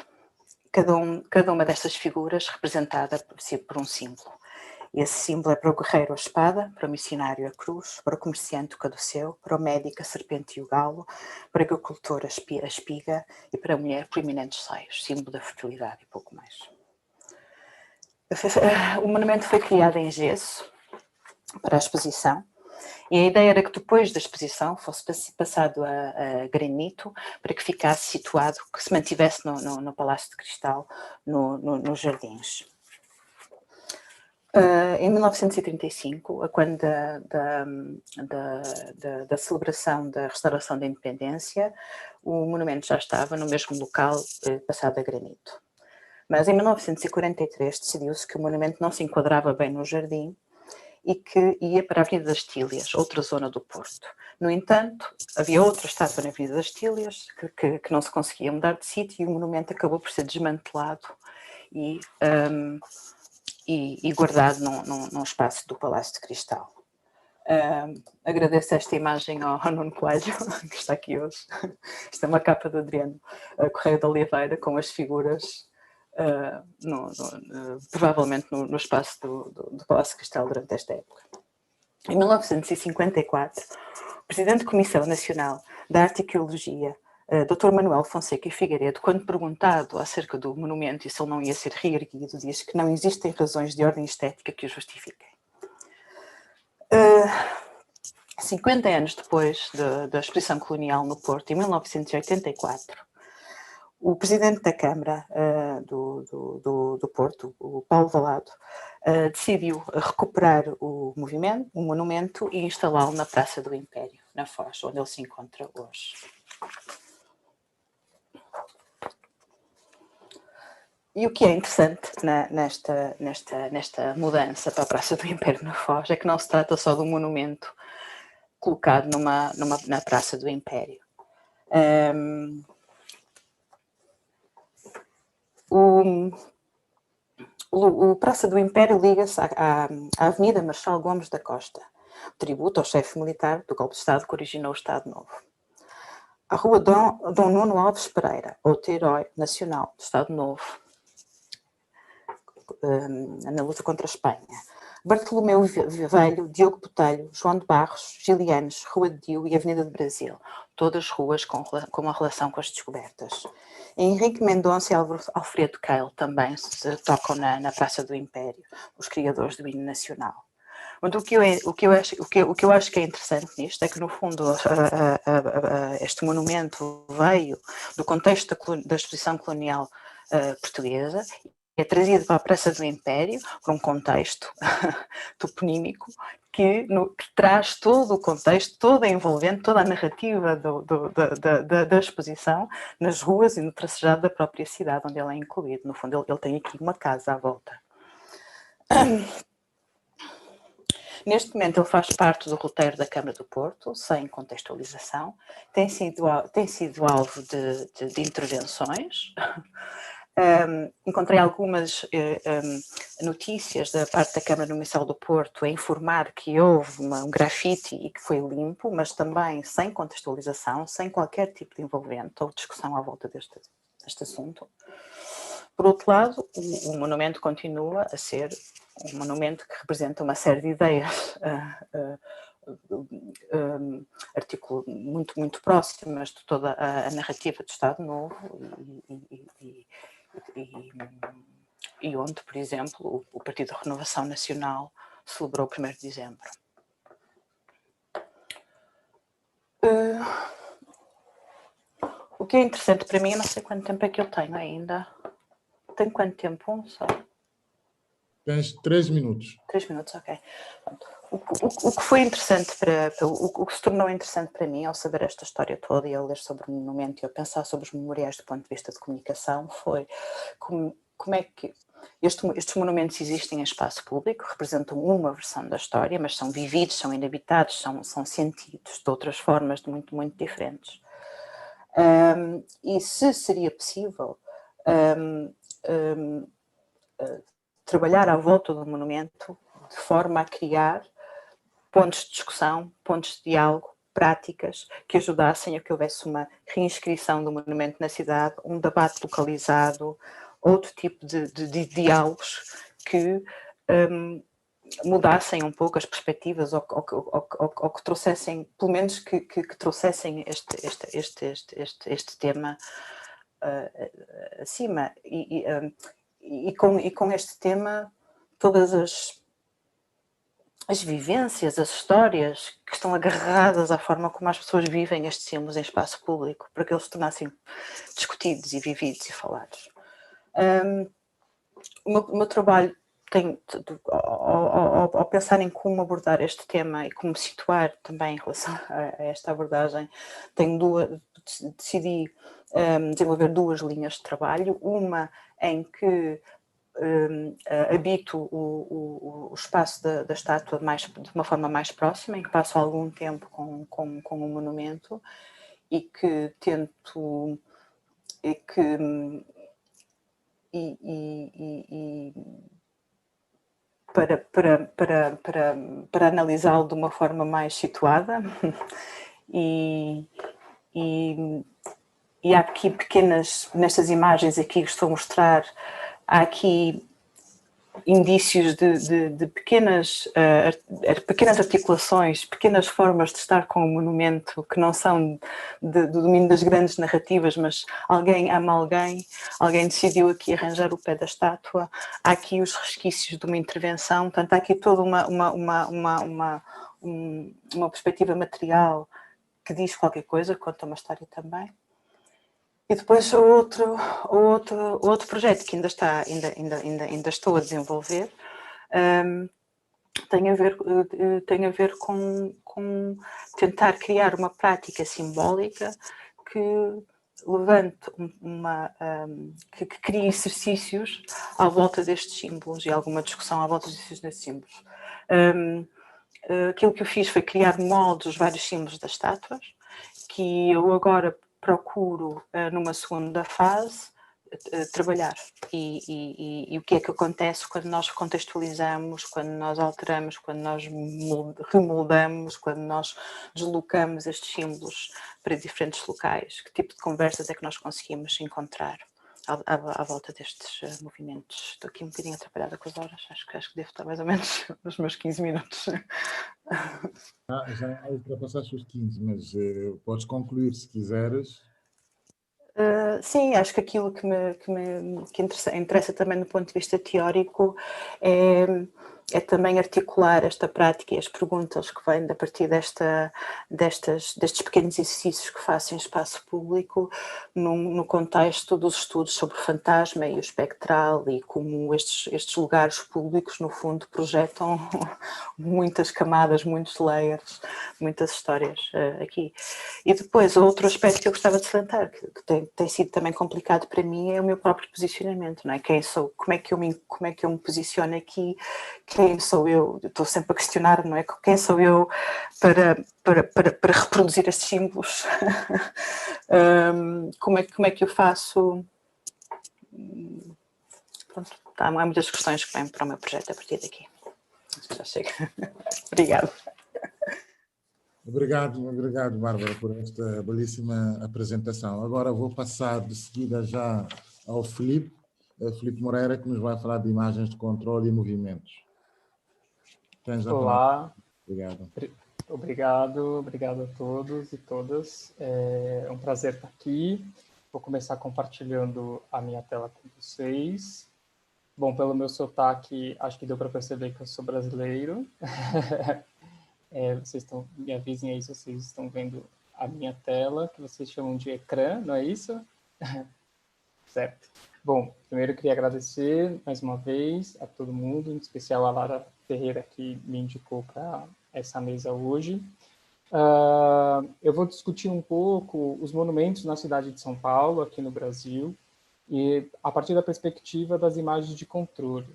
[SPEAKER 4] Cada uma destas figuras representada por um símbolo. Esse símbolo é para o guerreiro a espada, para o missionário a cruz, para o comerciante o caduceu, para o médico a serpente e o galo, para o agricultor a espiga e para a mulher proeminentes seios, símbolo da fertilidade e pouco mais. O monumento foi criado em gesso para a exposição. E a ideia era que depois da exposição fosse passado a granito para que ficasse situado, que se mantivesse no Palácio de Cristal, nos jardins. Em 1935, quando da celebração da restauração da independência, o monumento já estava no mesmo local, passado a granito. Mas em 1943 decidiu-se que o monumento não se enquadrava bem no jardim e que ia para a Avenida das Tílias, outra zona do Porto. No entanto, havia outra estátua na Avenida das Tílias que não se conseguia mudar de sítio e o monumento acabou por ser desmantelado e guardado num espaço do Palácio de Cristal. Agradeço esta imagem ao Nuno Coelho, que está aqui hoje. Isto é uma capa do Adriano Correia de Oliveira, com as figuras, provavelmente no espaço do Palácio de Cristal durante esta época. Em 1954, o Presidente da Comissão Nacional da Arqueologia, Dr. Manuel Fonseca e Figueiredo, quando perguntado acerca do monumento e se ele não ia ser reerguido, diz que não existem razões de ordem estética que o justifiquem. 50 anos depois da exposição colonial no Porto, em 1984, o Presidente da Câmara do Porto, o Paulo Valado, decidiu recuperar o monumento e instalá-lo na Praça do Império, na Foz, onde ele se encontra hoje. E o que é interessante nesta mudança para a Praça do Império na Foz é que não se trata só de um monumento colocado na Praça do Império. O Praça do Império liga-se à Avenida Marechal Gomes da Costa, tributo ao chefe militar do golpe de Estado que originou o Estado Novo. A Rua Dom Nuno Alves Pereira, outro herói nacional do Estado Novo, na luta contra a Espanha. Bartolomeu Velho, Diogo Botelho, João de Barros, Gilianos, Rua de Dio e Avenida do Brasil, todas ruas com uma relação com as descobertas. Henrique Mendonça e Alfredo Keil também se tocam na Praça do Império, os criadores do hino nacional. Mas o que eu acho que é interessante nisto é que, no fundo, este monumento veio do contexto da exposição colonial portuguesa, é trazido para a Praça do Império, por um contexto toponímico, que traz todo o contexto, toda a envolvente, toda a narrativa da exposição nas ruas e no tracejado da própria cidade onde ele é incluído. No fundo, ele tem aqui uma casa à volta. Neste momento ele faz parte do roteiro da Câmara do Porto, sem contextualização, tem sido alvo de intervenções. Encontrei algumas notícias da parte da Câmara Municipal do Porto a informar que houve um grafite e que foi limpo, mas também sem contextualização, sem qualquer tipo de envolvimento ou discussão à volta deste assunto. Por outro lado, o monumento continua a ser um monumento que representa uma série de ideias muito próximas de toda a narrativa do Estado Novo e onde, por exemplo, o Partido da Renovação Nacional celebrou o 1º de dezembro. O que é interessante para mim, eu não sei quanto tempo é que eu tenho ainda. Tenho quanto tempo? Não sei.
[SPEAKER 3] Tens 3 minutos.
[SPEAKER 4] 3 minutos, ok. O que foi interessante o que se tornou interessante para mim ao saber esta história toda e ao ler sobre o monumento e ao pensar sobre os memoriais do ponto de vista de comunicação foi como é que estes monumentos existem em espaço público, representam uma versão da história, mas são vividos, são inabitados, são sentidos de outras formas muito diferentes. E se seria possível trabalhar à volta do monumento de forma a criar pontos de discussão, pontos de diálogo, práticas que ajudassem a que houvesse uma reinscrição do monumento na cidade, um debate localizado, outro tipo de diálogos que mudassem um pouco as perspectivas ou que trouxessem, pelo menos que trouxessem este tema acima e com este tema todas as vivências, as histórias que estão agarradas à forma como as pessoas vivem estes símbolos em espaço público, para que eles se tornassem discutidos e vividos e falados. O meu trabalho ao pensar em como abordar este tema e como me situar também em relação a esta abordagem, decidi desenvolver duas linhas de trabalho, uma em que habito o espaço da estátua de uma forma mais próxima, em que passo algum tempo com o monumento e que tento para analisá-lo de uma forma mais situada e há aqui nestas imagens aqui que estou a mostrar, há aqui indícios de pequenas articulações, pequenas formas de estar com o monumento que não são do domínio das grandes narrativas, mas alguém ama alguém decidiu aqui arranjar o pé da estátua, há aqui os resquícios de uma intervenção, portanto há aqui toda uma perspectiva material que diz qualquer coisa, conta uma história também. E depois o outro projeto que ainda estou a desenvolver tem a ver com tentar criar uma prática simbólica que levante que crie exercícios à volta destes símbolos e alguma discussão à volta destes símbolos. Aquilo que eu fiz foi criar moldes dos vários símbolos das estátuas, que eu agora procuro, numa segunda fase, trabalhar. E o que é que acontece quando nós contextualizamos, quando nós alteramos, quando nós remoldamos, quando nós deslocamos estes símbolos para diferentes locais? Que tipo de conversas é que nós conseguimos encontrar à volta destes movimentos? Estou aqui um bocadinho atrapalhada com as horas, acho que devo estar mais ou menos nos meus 15 minutos.
[SPEAKER 3] Já ultrapassaste os 15, mas podes concluir se quiseres.
[SPEAKER 4] Sim, acho que aquilo que interessa também do ponto de vista teórico é também articular esta prática e as perguntas que vêm a partir destes pequenos exercícios que faço em espaço público no contexto dos estudos sobre o fantasma e o espectral e como estes lugares públicos, no fundo, projetam muitas camadas, muitos layers, muitas histórias aqui. E depois, outro aspecto que eu gostava de salientar, que tem sido também complicado para mim, é o meu próprio posicionamento, não é? Quem sou, como é que eu me posiciono aqui, quem sou eu? Estou sempre a questionar, não é? Quem sou eu para reproduzir estes símbolos? Como é que eu faço? Pronto, há muitas questões que vêm para o meu projeto a partir daqui. Já chega. Obrigada.
[SPEAKER 3] Obrigado, Bárbara, por esta belíssima apresentação. Agora vou passar de seguida já ao Filipe Moreira, que nos vai falar de imagens de controle e movimentos.
[SPEAKER 5] Olá.
[SPEAKER 3] Obrigado.
[SPEAKER 5] Obrigado a todos e todas. É um prazer estar aqui. Vou começar compartilhando a minha tela com vocês. Bom, pelo meu sotaque, acho que deu para perceber que eu sou brasileiro. Vocês me avisem aí se vocês estão vendo a minha tela, que vocês chamam de ecrã, não é isso? Certo. Bom, primeiro eu queria agradecer mais uma vez a todo mundo, em especial a Lara Ferreira, que me indicou para essa mesa hoje. Eu vou discutir um pouco os monumentos na cidade de São Paulo, aqui no Brasil, e a partir da perspectiva das imagens de controle.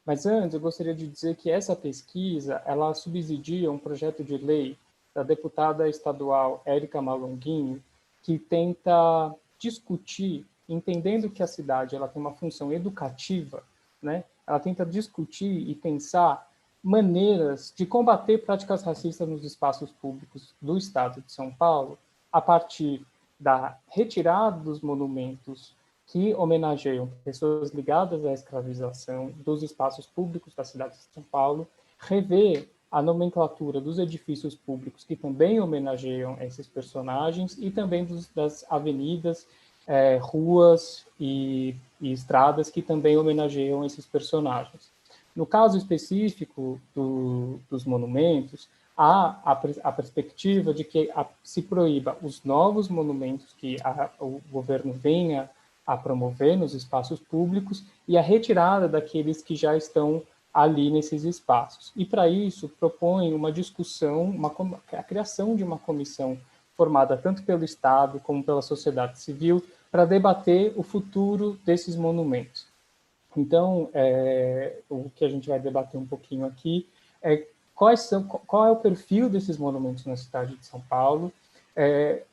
[SPEAKER 5] Mas antes, eu gostaria de dizer que essa pesquisa, ela subsidia um projeto de lei da deputada estadual Érica Malonguinho, que tenta discutir, entendendo que a cidade ela tem uma função educativa, né? Ela tenta discutir e pensar maneiras de combater práticas racistas nos espaços públicos do estado de São Paulo, a partir da retirada dos monumentos que homenageiam pessoas ligadas à escravização dos espaços públicos da cidade de São Paulo, rever a nomenclatura dos edifícios públicos que também homenageiam esses personagens e também das avenidas, ruas e estradas que também homenageiam esses personagens. No caso específico dos monumentos, há a perspectiva de que se proíba os novos monumentos que o governo venha a promover nos espaços públicos e a retirada daqueles que já estão ali nesses espaços. E, para isso, propõe uma discussão, a criação de uma comissão formada tanto pelo Estado como pela sociedade civil para debater o futuro desses monumentos. Então, o que a gente vai debater um pouquinho aqui é qual é o perfil desses monumentos na cidade de São Paulo,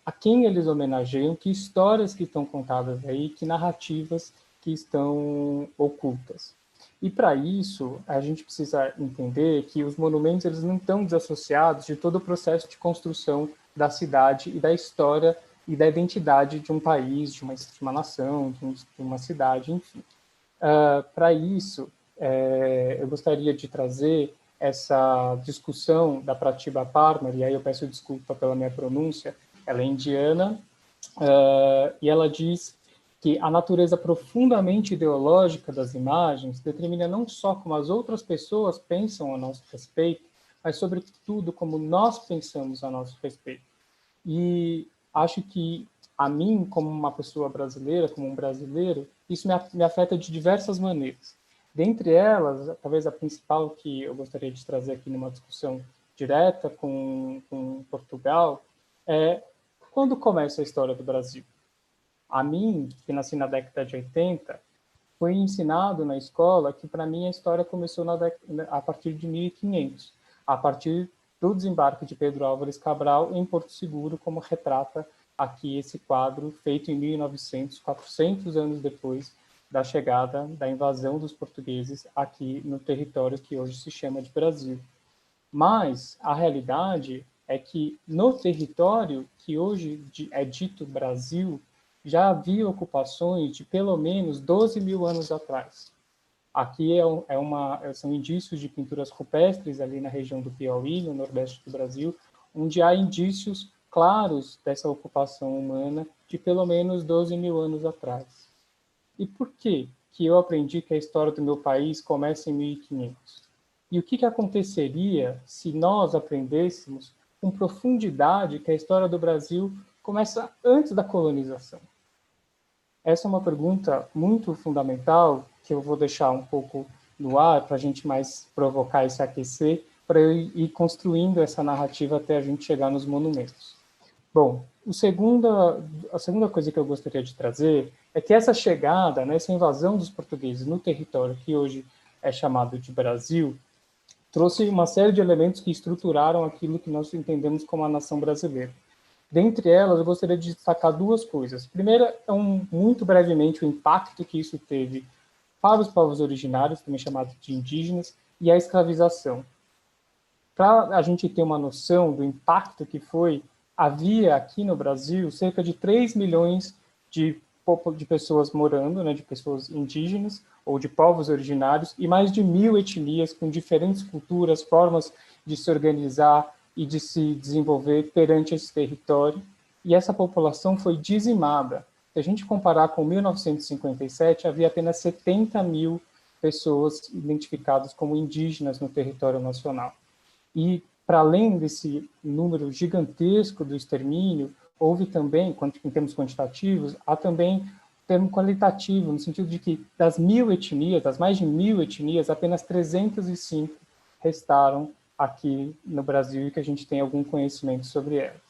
[SPEAKER 5] a quem eles homenageiam, que histórias que estão contadas aí, que narrativas que estão ocultas. E, para isso, a gente precisa entender que os monumentos eles não estão desassociados de todo o processo de construção da cidade e da história e da identidade de um país, de uma nação, de uma cidade, enfim. Para isso, eu gostaria de trazer essa discussão da Pratibha Parmar, e aí eu peço desculpa pela minha pronúncia, ela é indiana, e ela diz que a natureza profundamente ideológica das imagens determina não só como as outras pessoas pensam a nosso respeito, mas, sobretudo, como nós pensamos a nosso respeito. E acho que, a mim, como uma pessoa brasileira, como um brasileiro, isso me afeta de diversas maneiras. Dentre elas, talvez a principal que eu gostaria de trazer aqui numa discussão direta com Portugal, é quando começa a história do Brasil. A mim, que nasci na década de 80, foi ensinado na escola que, para mim, a história começou a partir de 1500, a partir do desembarque de Pedro Álvares Cabral em Porto Seguro, como retrata aqui esse quadro, feito em 1900, 400 anos depois da chegada, da invasão dos portugueses aqui no território que hoje se chama de Brasil. Mas a realidade é que no território que hoje é dito Brasil, já havia ocupações de pelo menos 12 mil anos atrás. Aqui são indícios de pinturas rupestres ali na região do Piauí, no nordeste do Brasil, onde há indícios claros dessa ocupação humana de pelo menos 12 mil anos atrás. E por que eu aprendi que a história do meu país começa em 1500? E o que aconteceria se nós aprendêssemos com profundidade que a história do Brasil começa antes da colonização? Essa é uma pergunta muito fundamental, que eu vou deixar um pouco no ar para a gente mais provocar e se aquecer, para eu ir construindo essa narrativa até a gente chegar nos monumentos. Bom, a segunda coisa que eu gostaria de trazer é que essa chegada, essa invasão dos portugueses no território que hoje é chamado de Brasil, trouxe uma série de elementos que estruturaram aquilo que nós entendemos como a nação brasileira. Dentre elas, eu gostaria de destacar duas coisas. Primeira, muito brevemente, o impacto que isso teve para os povos originários, também chamados de indígenas, e a escravização. Para a gente ter uma noção do impacto que foi, havia aqui no Brasil cerca de 3 milhões de pessoas morando, de pessoas indígenas ou de povos originários, e mais de 1.000 etnias com diferentes culturas, formas de se organizar e de se desenvolver perante esse território, e essa população foi dizimada. Se a gente comparar com 1957, havia apenas 70 mil pessoas identificadas como indígenas no território nacional. E, para além desse número gigantesco do extermínio, houve também, em termos quantitativos, há também termo qualitativo, no sentido de que das mais de 1.000 etnias, apenas 305 restaram aqui no Brasil e que a gente tem algum conhecimento sobre elas.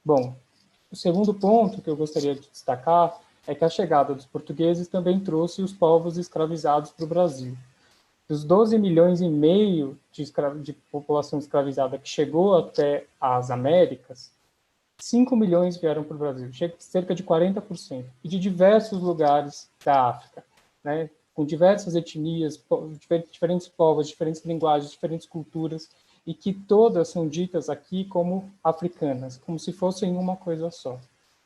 [SPEAKER 5] Bom, o segundo ponto que eu gostaria de destacar é que a chegada dos portugueses também trouxe os povos escravizados para o Brasil. Dos 12 milhões e meio de população escravizada que chegou até as Américas, 5 milhões vieram para o Brasil, cerca de 40%, e de diversos lugares da África, com diversas etnias, diferentes povos, diferentes linguagens, diferentes culturas, e que todas são ditas aqui como africanas, como se fossem uma coisa só.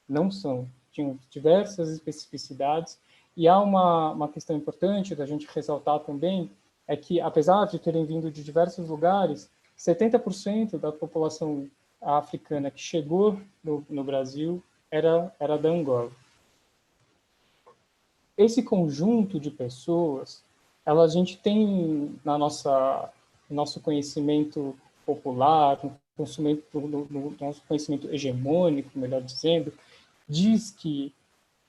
[SPEAKER 5] Não são. Tinham diversas especificidades, e há uma questão importante da gente ressaltar também, é que, apesar de terem vindo de diversos lugares, 70% da população africana que chegou no Brasil era da Angola. Esse conjunto de pessoas, a gente tem no nosso conhecimento popular, no nosso conhecimento hegemônico, melhor dizendo, diz que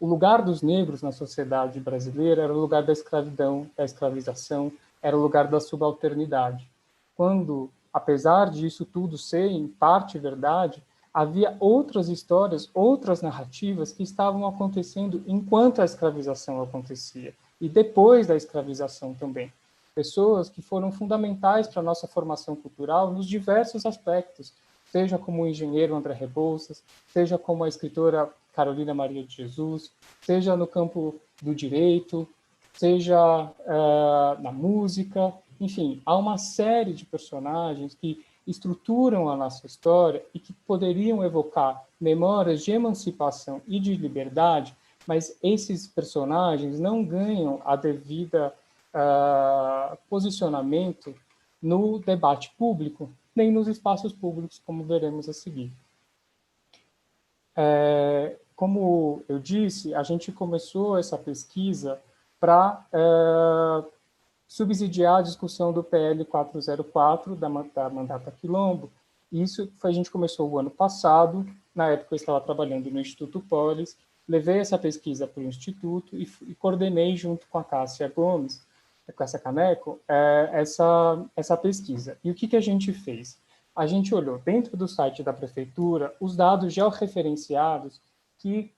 [SPEAKER 5] O lugar dos negros na sociedade brasileira era o lugar da escravidão, da escravização, era o lugar da subalternidade. Quando, apesar disso tudo ser em parte verdade, havia outras histórias, outras narrativas que estavam acontecendo enquanto a escravização acontecia, e depois da escravização também. Pessoas que foram fundamentais para a nossa formação cultural nos diversos aspectos, seja como o engenheiro André Rebouças, seja como a escritora Carolina Maria de Jesus, seja no campo do direito, seja na música, enfim, há uma série de personagens que estruturam a nossa história e que poderiam evocar memórias de emancipação e de liberdade, mas esses personagens não ganham a devida posicionamento no debate público, nem nos espaços públicos, como veremos a seguir. Como eu disse, a gente começou essa pesquisa para subsidiar a discussão do PL 404 da Mandata Quilombo. Isso a gente começou o ano passado, na época eu estava trabalhando no Instituto Polis, levei essa pesquisa para o Instituto e coordenei junto com a Cássia Gomes, com essa Caneco, essa pesquisa. E o que a gente fez? A gente olhou dentro do site da prefeitura os dados georreferenciados que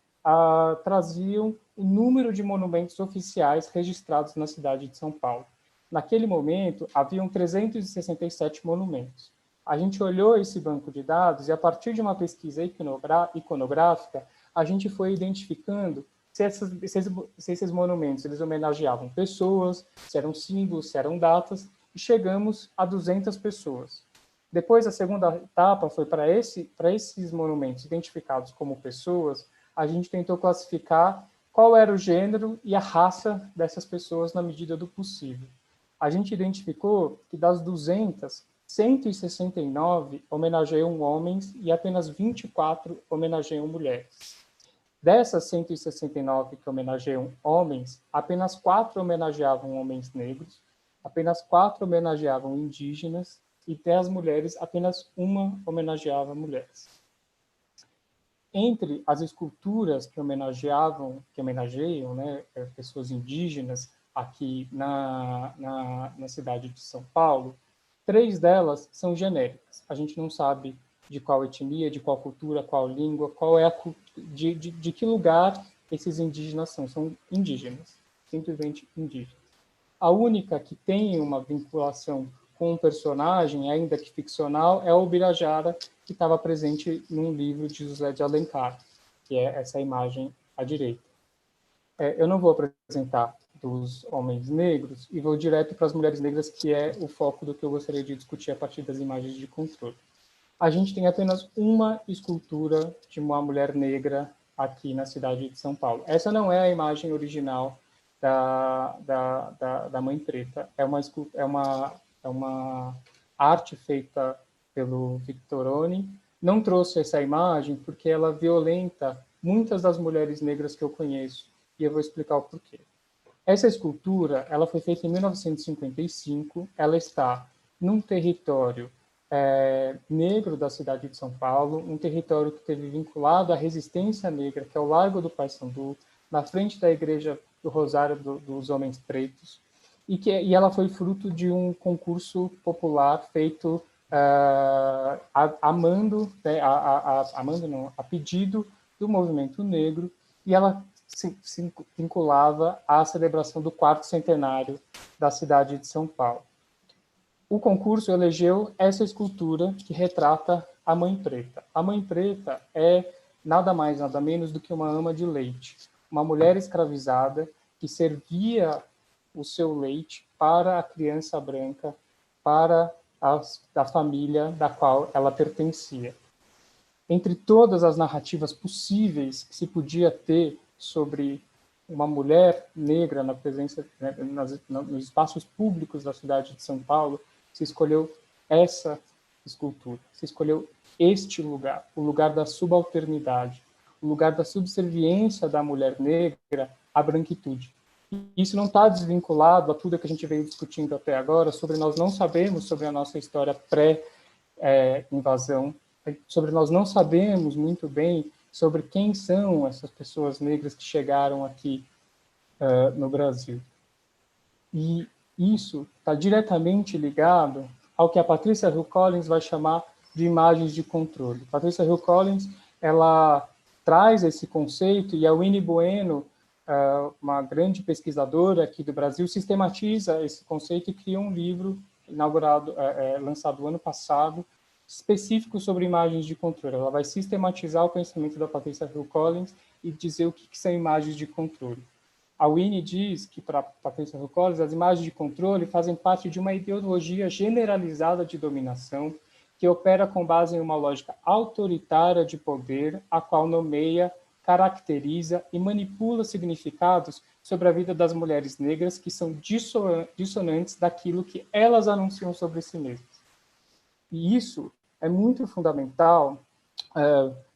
[SPEAKER 5] traziam o número de monumentos oficiais registrados na cidade de São Paulo. Naquele momento, haviam 367 monumentos. A gente olhou esse banco de dados e, a partir de uma pesquisa iconográfica, a gente foi identificando se esses monumentos eles homenageavam pessoas, se eram símbolos, se eram datas, e chegamos a 200 pessoas. Depois, a segunda etapa foi para esses monumentos identificados como pessoas, a gente tentou classificar qual era o gênero e a raça dessas pessoas na medida do possível. A gente identificou que das 200, 169 homenageiam homens e apenas 24 homenageiam mulheres. Dessas 169 que homenageiam homens, apenas 4 homenageavam homens negros, apenas 4 homenageavam indígenas e das mulheres, apenas uma homenageava mulheres. Entre as esculturas que homenageiam, né, pessoas indígenas aqui na cidade de São Paulo, 3 delas são genéricas. A gente não sabe de qual etnia, de qual cultura, qual língua, qual é de que lugar esses indígenas são indígenas, simplesmente indígenas. A única que tem uma vinculação com um personagem, ainda que ficcional, é o Ubirajara, que estava presente num livro de José de Alencar, que é essa imagem à direita. Eu não vou apresentar dos homens negros e vou direto para as mulheres negras, que é o foco do que eu gostaria de discutir a partir das imagens de controle. A gente tem apenas uma escultura de uma mulher negra aqui na cidade de São Paulo. Essa não é a imagem original da Mãe Preta. É uma arte feita pelo Victoroni. Não trouxe essa imagem porque ela violenta muitas das mulheres negras que eu conheço, e eu vou explicar o porquê. Essa escultura ela foi feita em 1955, ela está num território negro da cidade de São Paulo, um território que esteve vinculado à resistência negra, que é o Largo do Paissandu, na frente da Igreja do Rosário dos Homens Pretos, e ela foi fruto de um concurso popular feito a pedido do movimento negro, e ela se vinculava à celebração do 4º centenário da cidade de São Paulo. O concurso elegeu essa escultura que retrata a Mãe Preta. A Mãe Preta é nada mais, nada menos do que uma ama de leite, uma mulher escravizada que servia o seu leite para a criança branca, para a família da qual ela pertencia. Entre todas as narrativas possíveis que se podia ter sobre uma mulher negra na presença, né, nos espaços públicos da cidade de São Paulo, se escolheu essa escultura, se escolheu este lugar, o lugar da subalternidade, o lugar da subserviência da mulher negra à branquitude. Isso não está desvinculado a tudo que a gente veio discutindo até agora sobre nós não sabemos sobre a nossa história pré-invasão, sobre nós não sabemos muito bem sobre quem são essas pessoas negras que chegaram aqui no Brasil. E isso está diretamente ligado ao que a Patricia Hill Collins vai chamar de imagens de controle. Patricia Hill Collins, ela traz esse conceito, e a Winnie Bueno, uma grande pesquisadora aqui do Brasil, sistematiza esse conceito e cria um livro lançado ano passado, específico sobre imagens de controle. Ela vai sistematizar o pensamento da Patricia Hill Collins e dizer o que são imagens de controle. A Winnie diz que, para Patricia Hill Collins, as imagens de controle fazem parte de uma ideologia generalizada de dominação que opera com base em uma lógica autoritária de poder, a qual nomeia, caracteriza e manipula significados sobre a vida das mulheres negras que são dissonantes daquilo que elas anunciam sobre si mesmas. E isso é muito fundamental,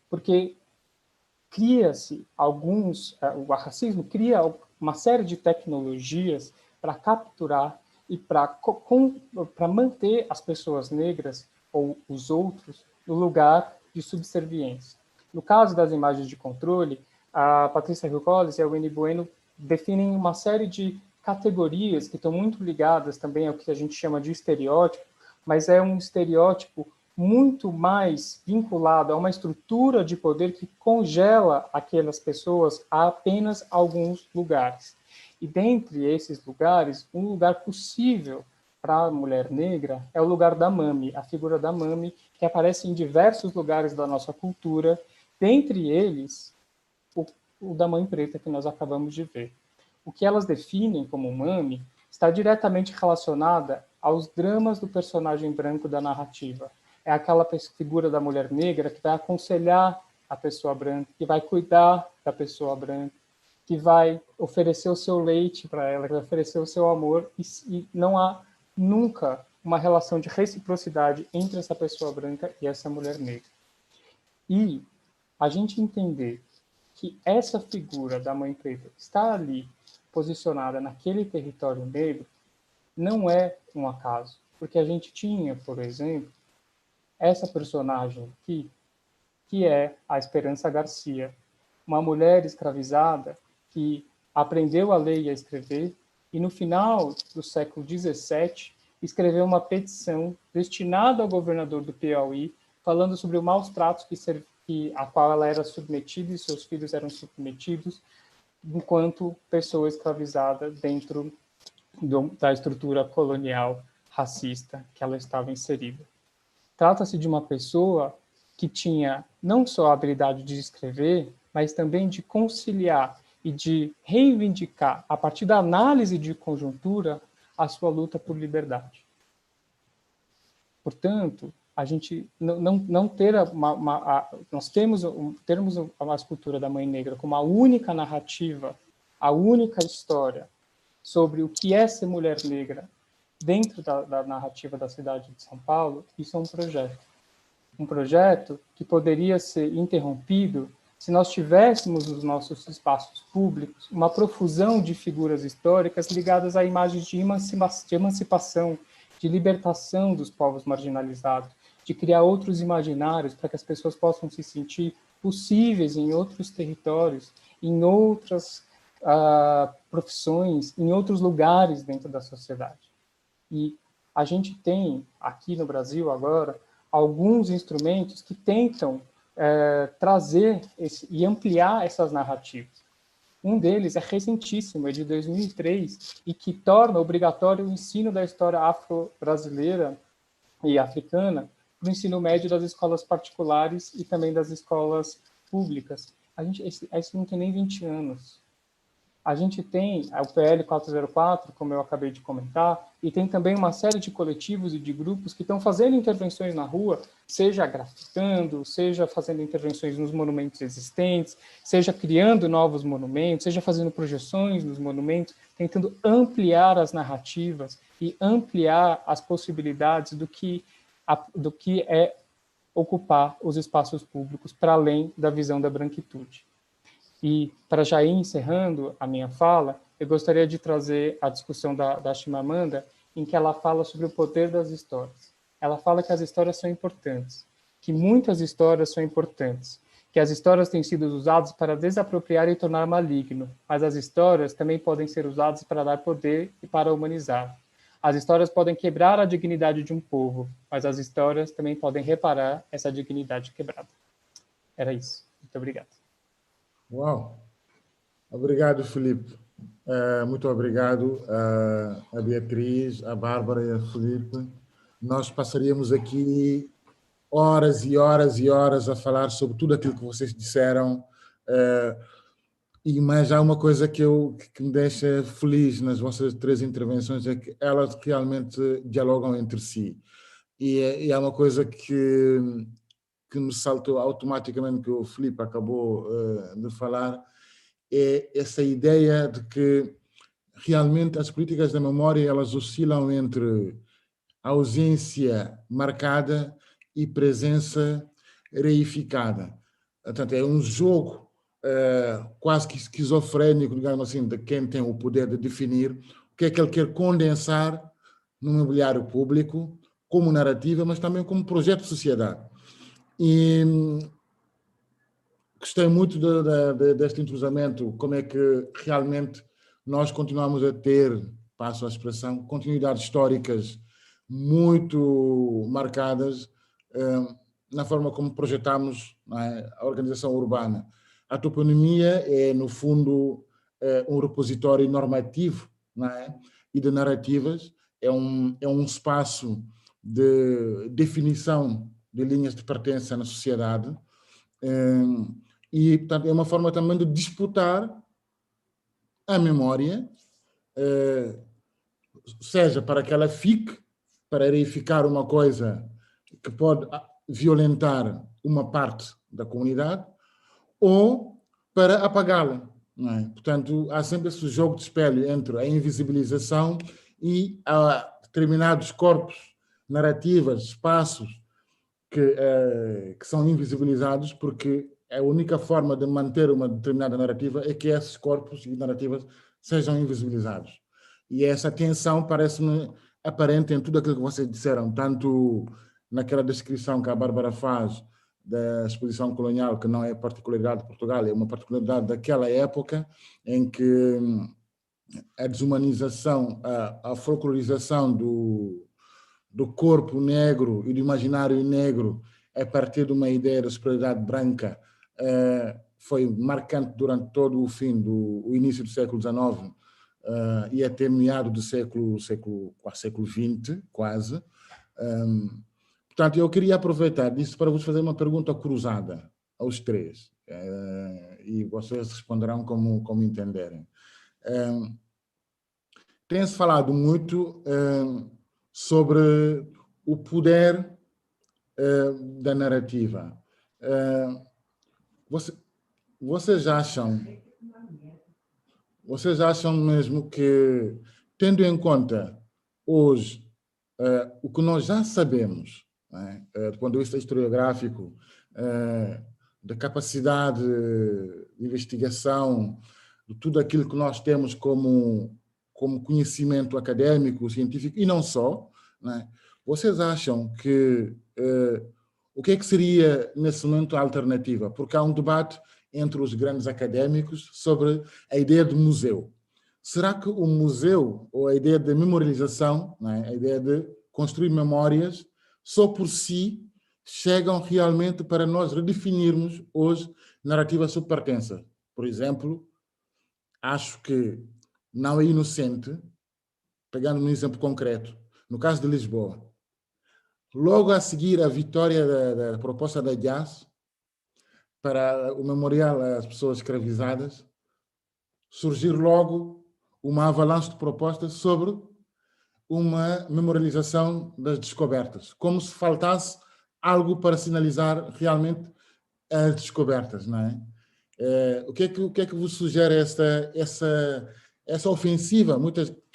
[SPEAKER 5] porque cria-se o racismo cria uma série de tecnologias para capturar e para manter as pessoas negras ou os outros no lugar de subserviência. No caso das imagens de controle, a Patricia Hill Collins e a Winnie Bueno definem uma série de categorias que estão muito ligadas também ao que a gente chama de estereótipo, mas é um estereótipo muito mais vinculado a uma estrutura de poder que congela aquelas pessoas a apenas alguns lugares. E dentre esses lugares, um lugar possível para a mulher negra é o lugar da mami, a figura da mami, que aparece em diversos lugares da nossa cultura, dentre eles o da mãe preta que nós acabamos de ver. O que elas definem como mami está diretamente relacionada aos dramas do personagem branco da narrativa. É aquela figura da mulher negra que vai aconselhar a pessoa branca, que vai cuidar da pessoa branca, que vai oferecer o seu leite para ela, que vai oferecer o seu amor, e não há nunca uma relação de reciprocidade entre essa pessoa branca e essa mulher negra. E a gente entender que essa figura da mãe preta está ali, posicionada naquele território negro, não é um acaso, porque a gente tinha, por exemplo, essa personagem aqui, que é a Esperança Garcia, uma mulher escravizada que aprendeu a ler e a escrever, e no final do século XVII escreveu uma petição destinada ao governador do Piauí, falando sobre os maus tratos a qual ela era submetida e seus filhos eram submetidos enquanto pessoa escravizada dentro da estrutura colonial racista que ela estava inserida. Trata-se de uma pessoa que tinha não só a habilidade de escrever, mas também de conciliar e de reivindicar, a partir da análise de conjuntura, a sua luta por liberdade. Portanto, a gente não ter nós termos a escultura da mãe negra como a única narrativa, a única história sobre o que é ser mulher negra dentro da narrativa da cidade de São Paulo, isso é um projeto. Um projeto que poderia ser interrompido se nós tivéssemos nos nossos espaços públicos uma profusão de figuras históricas ligadas a imagens de emancipação, de libertação dos povos marginalizados, de criar outros imaginários para que as pessoas possam se sentir possíveis em outros territórios, em outras profissões, em outros lugares dentro da sociedade. E a gente tem aqui no Brasil agora alguns instrumentos que tentam trazer e ampliar essas narrativas. Um deles é recentíssimo, é de 2003, e que torna obrigatório o ensino da história afro-brasileira e africana para o ensino médio das escolas particulares e também das escolas públicas. Isso não tem nem 20 anos. A gente tem o PL 404, como eu acabei de comentar, e tem também uma série de coletivos e de grupos que estão fazendo intervenções na rua, seja grafitando, seja fazendo intervenções nos monumentos existentes, seja criando novos monumentos, seja fazendo projeções nos monumentos, tentando ampliar as narrativas e ampliar as possibilidades do que é ocupar os espaços públicos para além da visão da branquitude. E, para já ir encerrando a minha fala, eu gostaria de trazer a discussão da Chimamanda, em que ela fala sobre o poder das histórias. Ela fala que as histórias são importantes, que muitas histórias são importantes, que as histórias têm sido usadas para desapropriar e tornar maligno, mas as histórias também podem ser usadas para dar poder e para humanizar. As histórias podem quebrar a dignidade de um povo, mas as histórias também podem reparar essa dignidade quebrada. Era isso. Muito obrigado.
[SPEAKER 3] Uau! Obrigado, Felipe. Muito obrigado a Beatriz, a Bárbara e a Felipe. Nós passaríamos aqui horas e horas e horas a falar sobre tudo aquilo que vocês disseram, mas há uma coisa que me deixa feliz nas vossas 3 intervenções, é que elas realmente dialogam entre si. E há uma coisa que me saltou automaticamente, que o Felipe acabou de falar, é essa ideia de que realmente as políticas da memória elas oscilam entre ausência marcada e presença reificada. Portanto, é um jogo quase que esquizofrénico, digamos assim, de quem tem o poder de definir o que é que ele quer condensar no mobiliário público, como narrativa, mas também como projeto de sociedade. E gostei muito deste entrosamento, como é que realmente nós continuamos a ter, passo a expressão, continuidades históricas muito marcadas na forma como projetamos, não é, a organização urbana. A toponimia é, no fundo, um repositório normativo, não é, e de narrativas, é um espaço de definição de linhas de pertença na sociedade, e, portanto, é uma forma também de disputar a memória, seja para que ela fique, para reificar uma coisa que pode violentar uma parte da comunidade, ou para apagá-la. Não é? Portanto, há sempre esse jogo de espelho entre a invisibilização e determinados corpos, narrativas, espaços que são invisibilizados, porque a única forma de manter uma determinada narrativa é que esses corpos e narrativas sejam invisibilizados. E essa tensão parece-me aparente em tudo aquilo que vocês disseram, tanto naquela descrição que a Bárbara faz da exposição colonial, que não é particularidade de Portugal, é uma particularidade daquela época em que a desumanização, a folclorização do corpo negro e do imaginário negro a partir de uma ideia da superioridade branca foi marcante durante todo o o início do século XIX e até meado do século XX, quase. Portanto, eu queria aproveitar disso para vos fazer uma pergunta cruzada aos 3, e vocês responderão como entenderem. Tem-se falado muito sobre o poder da narrativa. Vocês acham mesmo que, tendo em conta hoje o que nós já sabemos, do ponto de vista historiográfico, da capacidade de investigação, de tudo aquilo que nós temos como conhecimento académico, científico, e não só, né? Vocês acham que o que é que seria, nesse momento, a alternativa? Porque há um debate entre os grandes académicos sobre a ideia de museu. Será que o museu, ou a ideia de memorialização, né, a ideia de construir memórias, só por si, chegam realmente para nós redefinirmos hoje narrativas sobre pertença? Por exemplo, acho que não é inocente, pegando um exemplo concreto, no caso de Lisboa, logo a seguir a vitória da proposta da Jazz para o memorial às pessoas escravizadas, surgir logo uma avalanche de propostas sobre uma memorialização das descobertas, como se faltasse algo para sinalizar realmente as descobertas, não é? O que é que vos sugere essa ofensiva?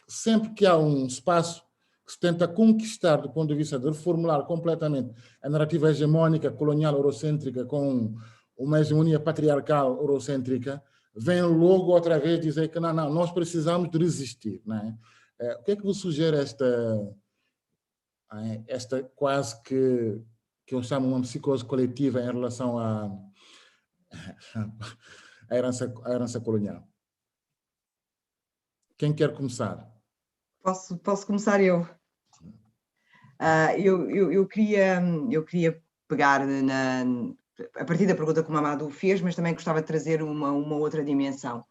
[SPEAKER 3] Sempre que há um espaço que se tenta conquistar do ponto de vista de reformular completamente a narrativa hegemônica, colonial, eurocêntrica, com uma hegemonia patriarcal eurocêntrica, vem logo outra vez dizer que não, nós precisamos de resistir, não é? O que é que vos sugere esta quase que eu chamo uma psicose coletiva em relação A herança colonial. Quem quer começar?
[SPEAKER 2] Posso começar eu. Eu queria pegar a partir da pergunta que o Mamadou fez, mas também gostava de trazer uma outra dimensão.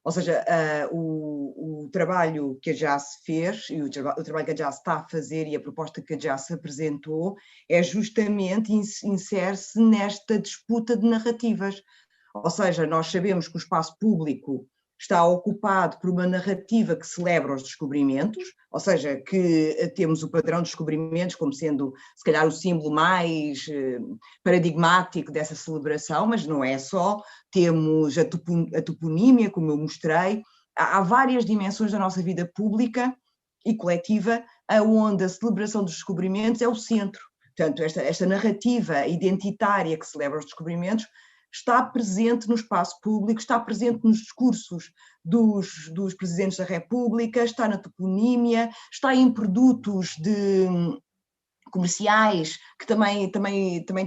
[SPEAKER 2] Ou seja, o trabalho que a JAS fez e o trabalho que a JAS está a fazer e a proposta que a JAS apresentou é justamente insere-se nesta disputa de narrativas. Ou seja, nós sabemos que o espaço público está ocupado por uma narrativa que celebra os descobrimentos, ou seja, que temos o padrão de descobrimentos como sendo, se calhar, o símbolo mais paradigmático dessa celebração, mas não é só. Temos a toponímia, como eu mostrei. Há várias dimensões da nossa vida pública e coletiva onde a celebração dos descobrimentos é o centro. Portanto, esta narrativa identitária que celebra os descobrimentos está presente no espaço público, está presente nos discursos dos presidentes da República, está na toponímia, está em produtos comerciais que também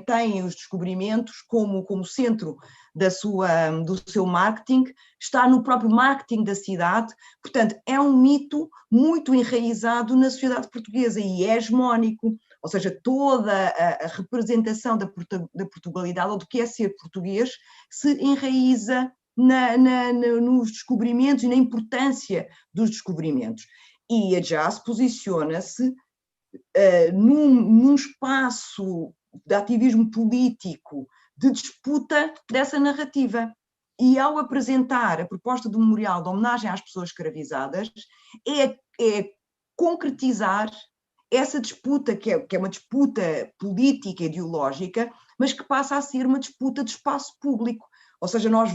[SPEAKER 2] têm os descobrimentos como centro do seu marketing, está no próprio marketing da cidade. Portanto, é um mito muito enraizado na sociedade portuguesa e é hegemónico. Ou seja, toda a representação da Portugalidade, ou do que é ser português, se enraiza nos descobrimentos e na importância dos descobrimentos. E a JAS posiciona-se num espaço de ativismo político, de disputa dessa narrativa. E ao apresentar a proposta do memorial de homenagem às pessoas escravizadas, é concretizar essa disputa, que é uma disputa política, ideológica, mas que passa a ser uma disputa de espaço público. Ou seja, nós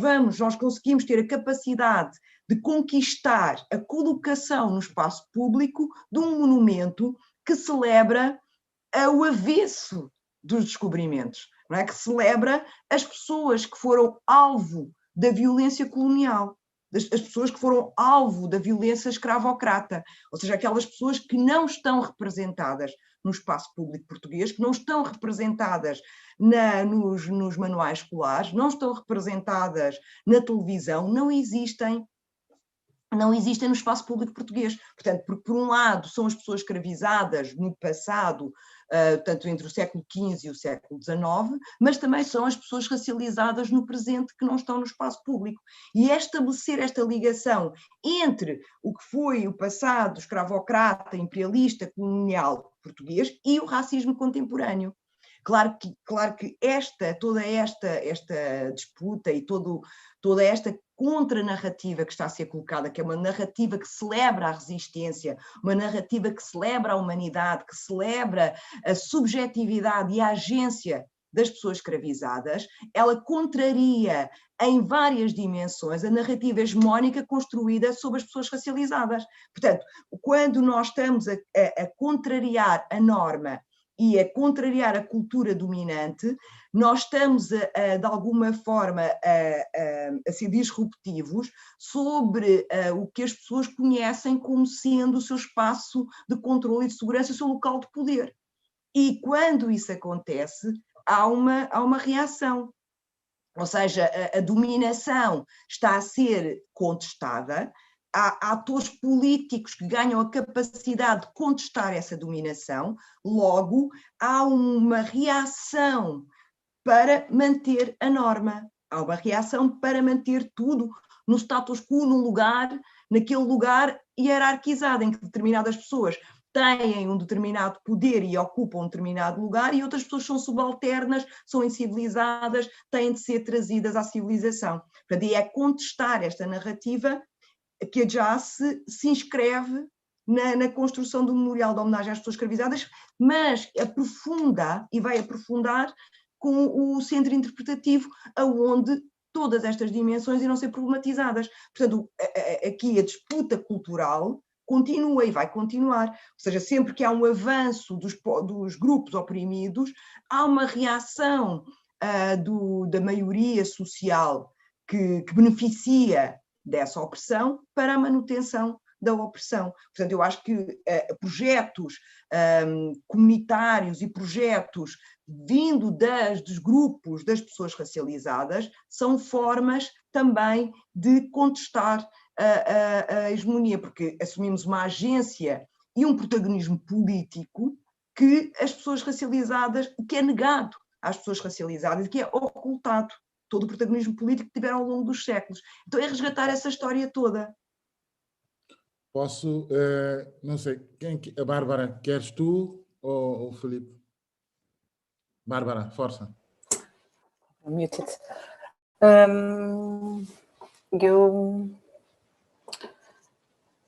[SPEAKER 2] conseguimos ter a capacidade de conquistar a colocação no espaço público de um monumento que celebra o avesso dos descobrimentos, não é? Que celebra as pessoas que foram alvo da violência colonial, as pessoas que foram alvo da violência escravocrata, ou seja, aquelas pessoas que não estão representadas no espaço público português, que não estão representadas nos manuais escolares, não estão representadas na televisão, não existem no espaço público português. Portanto, porque por um lado são as pessoas escravizadas no passado, tanto entre o século XV e o século XIX, mas também são as pessoas racializadas no presente que não estão no espaço público. E é estabelecer esta ligação entre o que foi o passado escravocrata, imperialista, colonial português e o racismo contemporâneo. Claro que toda esta disputa e toda esta contranarrativa que está a ser colocada, que é uma narrativa que celebra a resistência, uma narrativa que celebra a humanidade, que celebra a subjetividade e a agência das pessoas escravizadas, ela contraria em várias dimensões a narrativa hegemónica construída sobre as pessoas racializadas. Portanto, quando nós estamos a contrariar a norma e a contrariar a cultura dominante, nós estamos de alguma forma a ser disruptivos sobre o que as pessoas conhecem como sendo o seu espaço de controle e de segurança, o seu local de poder. E quando isso acontece, há uma reação. Ou seja, a dominação está a ser contestada, há atores políticos que ganham a capacidade de contestar essa dominação, logo há uma reação para manter a norma, há uma reação para manter tudo no status quo, naquele lugar hierarquizado, em que determinadas pessoas têm um determinado poder e ocupam um determinado lugar e outras pessoas são subalternas, são incivilizadas, têm de ser trazidas à civilização. Portanto, é contestar esta narrativa que a JAS se inscreve na construção do memorial de homenagem às pessoas escravizadas, mas aprofunda e vai aprofundar com o centro interpretativo, aonde todas estas dimensões irão ser problematizadas. Portanto, aqui a disputa cultural continua e vai continuar. Ou seja, sempre que há um avanço dos grupos oprimidos, há uma reação da maioria social que beneficia dessa opressão para a manutenção da opressão. Portanto, eu acho que projetos comunitários e projetos vindo dos grupos das pessoas racializadas são formas também de contestar a hegemonia, porque assumimos uma agência e um protagonismo político que as pessoas racializadas, que é negado às pessoas racializadas, que é ocultado todo o protagonismo político que tiveram ao longo dos séculos. Então é resgatar essa história toda.
[SPEAKER 3] Posso, não sei, a Bárbara, queres tu ou o Filipe? Bárbara, força.
[SPEAKER 4] Muted.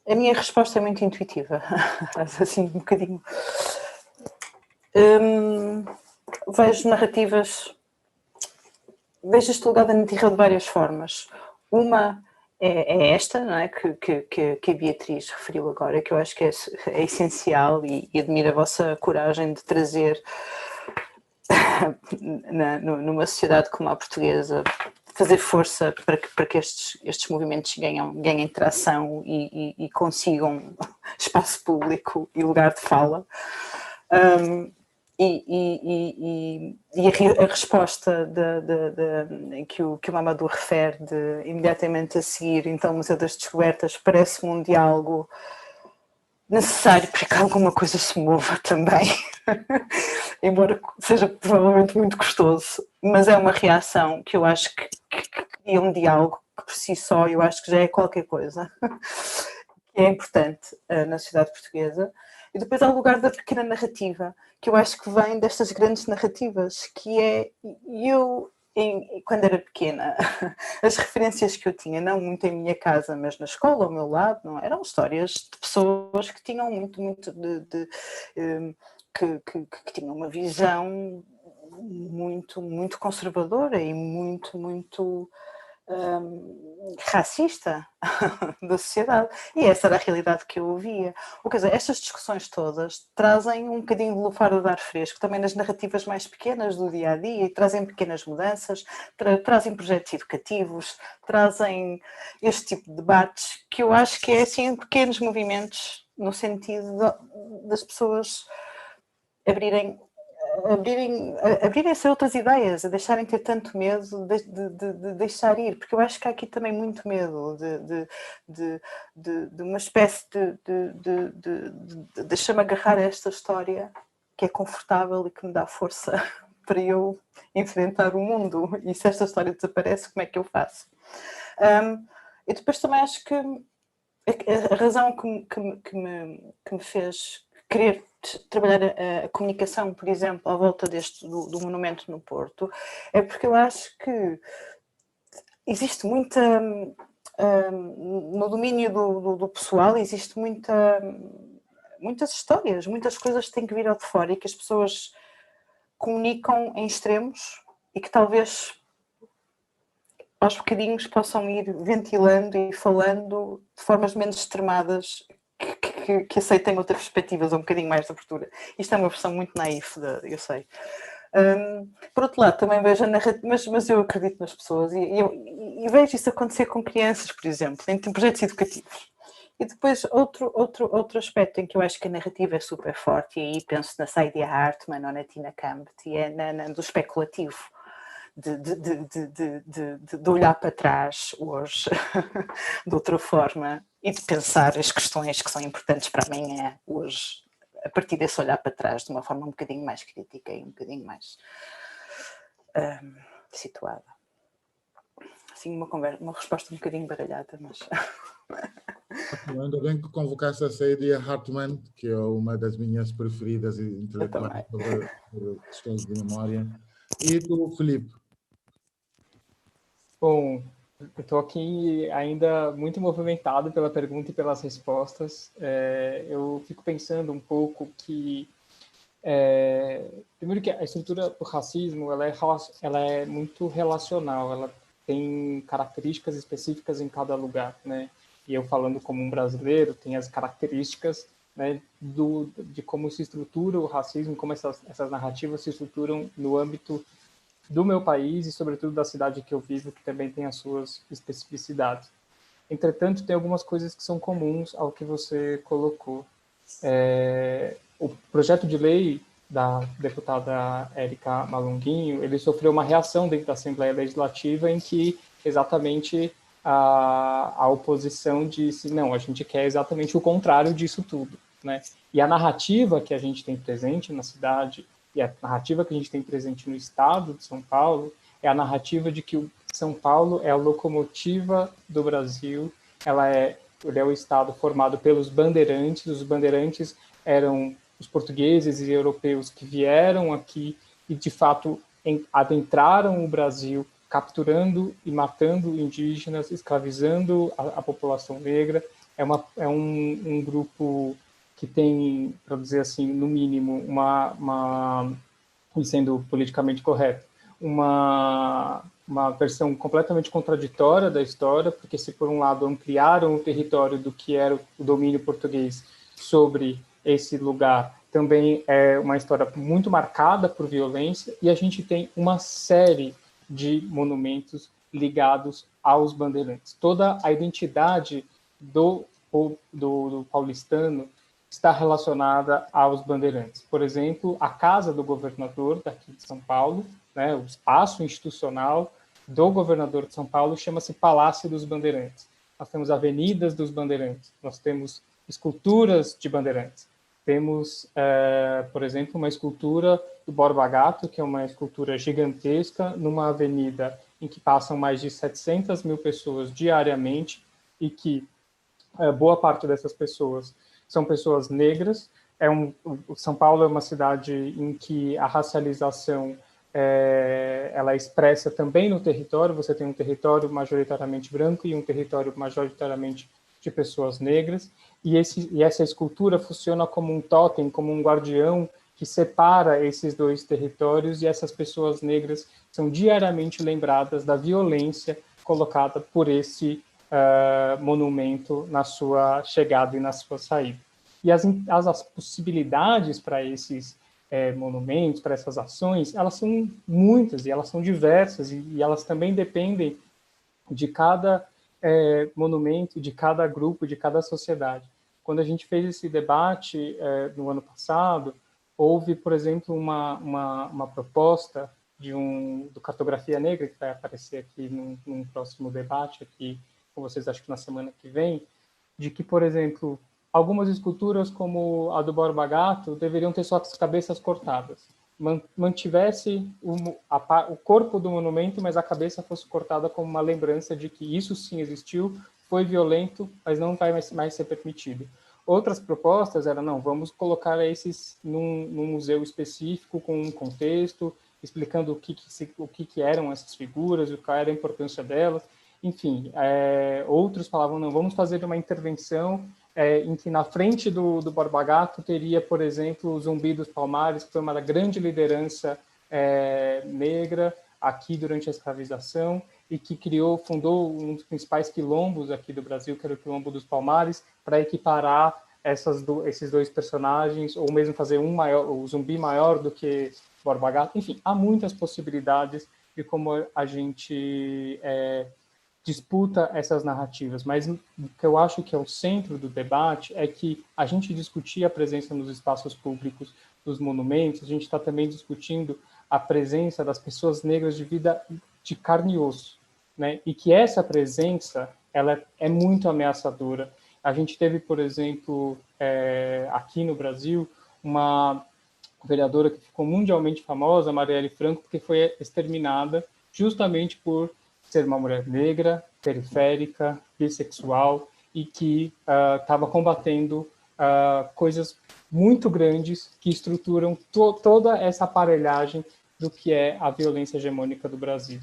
[SPEAKER 4] A minha resposta é muito intuitiva, assim, um bocadinho. Vejo narrativas, vejo este lugar da narrativa de várias formas. Uma é esta, não é? que a Beatriz referiu agora, que eu acho que é essencial e admiro a vossa coragem de trazer numa sociedade como a portuguesa, fazer força para que estes movimentos ganhem tração e consigam espaço público e lugar de fala. E a resposta que o Mamadou refere de imediatamente a seguir, então, o Museu das Descobertas, parece-me um diálogo necessário para que alguma coisa se mova também, embora seja provavelmente muito custoso, mas é uma reação que eu acho que é um diálogo que por si só eu acho que já é qualquer coisa, que é importante na sociedade portuguesa. E depois há o lugar da pequena narrativa, que eu acho que vem destas grandes narrativas, que é, quando era pequena, as referências que eu tinha, não muito em minha casa, mas na escola, ao meu lado, não eram histórias de pessoas que tinham que tinham uma visão muito conservadora e muito racista da sociedade, e essa era a realidade que eu ouvia. Ou quer dizer, estas discussões todas trazem um bocadinho de lufar de ar fresco também nas narrativas mais pequenas do dia a dia, e trazem pequenas mudanças, trazem projetos educativos, trazem este tipo de debates que eu acho que é assim pequenos movimentos no sentido das pessoas abrirem-se a outras ideias, a deixarem de ter tanto medo de deixar ir, porque eu acho que há aqui também muito medo de uma espécie de deixar-me agarrar a esta história que é confortável e que me dá força para eu enfrentar o mundo, e se esta história desaparece, como é que eu faço? E depois também acho que a razão que me fez querer trabalhar a comunicação, por exemplo, à volta do monumento no Porto, é porque eu acho que existe muita, no domínio do pessoal, existe muitas histórias, muitas coisas que têm que vir ao de fora e que as pessoas comunicam em extremos e que talvez aos bocadinhos possam ir ventilando e falando de formas menos extremadas, que aceitem outras perspectivas, um bocadinho mais de abertura. Isto é uma versão muito naif, eu sei. Por outro lado, também vejo a narrativa, mas eu acredito nas pessoas e vejo isso acontecer com crianças, por exemplo, em projetos educativos. E depois outro aspecto em que eu acho que a narrativa é super forte, e aí penso na Saidiya Hartman ou na Tina Campt, e é do especulativo. De olhar para trás hoje de outra forma e de pensar as questões que são importantes para amanhã hoje, a partir desse olhar para trás de uma forma um bocadinho mais crítica e um bocadinho mais situada. Assim, uma resposta um bocadinho baralhada, mas...
[SPEAKER 3] Ainda bem que convocaste a Saidiya Hartman, que é uma das minhas preferidas intelectuais sobre questões de memória. E tu, Filipe?
[SPEAKER 5] Bom, eu estou aqui ainda muito movimentado pela pergunta e pelas respostas. Eu fico pensando um pouco que, primeiro que a estrutura do racismo ela é muito relacional, ela tem características específicas em cada lugar, né? E eu falando como um brasileiro, tem as características, né, de como se estrutura o racismo, como essas narrativas se estruturam no âmbito do meu país e, sobretudo, da cidade que eu vivo, que também tem as suas especificidades. Entretanto, tem algumas coisas que são comuns ao que você colocou. O projeto de lei da deputada Érica Malunguinho, ele sofreu uma reação dentro da Assembleia Legislativa em que exatamente a oposição disse, não, a gente quer exatamente o contrário disso tudo, né? E a narrativa que a gente tem presente na cidade e a narrativa que a gente tem presente no estado de São Paulo é a narrativa de que o São Paulo é a locomotiva do Brasil, ele é o estado formado pelos bandeirantes, os bandeirantes eram os portugueses e europeus que vieram aqui e, de fato, adentraram o Brasil, capturando e matando indígenas, escravizando a população negra. É um grupo que tem, para dizer assim, no mínimo, e sendo politicamente correto, uma versão completamente contraditória da história, porque se por um lado ampliaram o território do que era o domínio português sobre esse lugar, também é uma história muito marcada por violência, e a gente tem uma série de monumentos ligados aos bandeirantes. Toda a identidade do paulistano está relacionada aos bandeirantes. Por exemplo, a casa do governador daqui de São Paulo, né, o espaço institucional do governador de São Paulo chama-se Palácio dos Bandeirantes. Nós temos avenidas dos bandeirantes, nós temos esculturas de bandeirantes. Temos, por exemplo, uma escultura do Borba Gato, que é uma escultura gigantesca, numa avenida em que passam mais de 700 mil pessoas diariamente e que boa parte dessas pessoas são pessoas negras. São Paulo é uma cidade em que a racialização ela é expressa também no território. Você tem um território majoritariamente branco e um território majoritariamente de pessoas negras, e essa escultura funciona como um tótem, como um guardião que separa esses dois territórios, e essas pessoas negras são diariamente lembradas da violência colocada por esse monumento na sua chegada e na sua saída. E as possibilidades para esses monumentos, para essas ações, elas são muitas e elas são diversas, e elas também dependem de cada monumento, de cada grupo, de cada sociedade. Quando a gente fez esse debate no ano passado, houve, por exemplo, uma proposta do Cartografia Negra, que vai aparecer aqui num próximo debate aqui com vocês, acho que na semana que vem, de que, por exemplo, algumas esculturas, como a do Borba Gato, deveriam ter suas cabeças cortadas. Mantivesse o corpo do monumento, mas a cabeça fosse cortada como uma lembrança de que isso sim existiu, foi violento, mas não vai mais ser permitido. Outras propostas eram, não, vamos colocar esses num museu específico, com um contexto, explicando o que eram essas figuras, qual era a importância delas. Enfim, outros falavam, não, vamos fazer uma intervenção em que na frente do Borba Gato teria, por exemplo, o Zumbi dos Palmares, que foi uma grande liderança negra aqui durante a escravização e que fundou um dos principais quilombos aqui do Brasil, que era o Quilombo dos Palmares, para equiparar esses dois personagens, ou mesmo fazer o Zumbi maior do que Borba Gato. Enfim, há muitas possibilidades de como a gente disputa essas narrativas, mas o que eu acho que é o centro do debate é que a gente discutir a presença nos espaços públicos dos monumentos, a gente está também discutindo a presença das pessoas negras de vida de carne e osso, né? E que essa presença ela é muito ameaçadora. A gente teve, por exemplo, aqui no Brasil, uma vereadora que ficou mundialmente famosa, Marielle Franco, porque foi exterminada justamente por ser uma mulher negra, periférica, bissexual, e que estava combatendo coisas muito grandes que estruturam toda essa aparelhagem do que é a violência hegemônica do Brasil.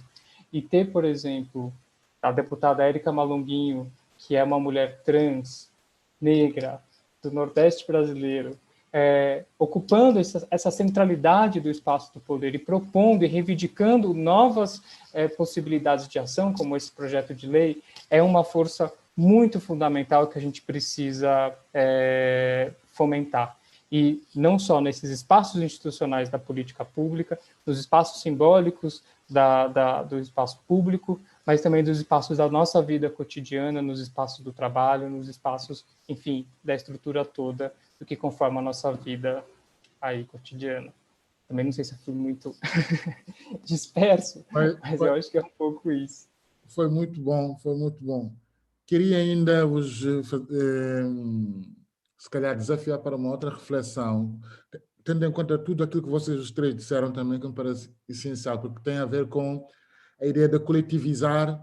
[SPEAKER 5] E ter, por exemplo, a deputada Érica Malunguinho, que é uma mulher trans, negra, do Nordeste brasileiro, ocupando essa centralidade do espaço do poder e propondo e reivindicando novas possibilidades de ação, como esse projeto de lei, é uma força muito fundamental que a gente precisa fomentar. E não só nesses espaços institucionais da política pública, nos espaços simbólicos do espaço público, mas também dos espaços da nossa vida cotidiana, nos espaços do trabalho, nos espaços, enfim, da estrutura toda do que conforma a nossa vida aí cotidiana. Também não sei se eu fui muito disperso, mas eu acho que é um pouco isso.
[SPEAKER 3] Foi muito bom, foi muito bom. Queria ainda vos, se calhar, desafiar para uma outra reflexão, tendo em conta tudo aquilo que vocês os três disseram também, que me parece essencial, porque tem a ver com a ideia de coletivizar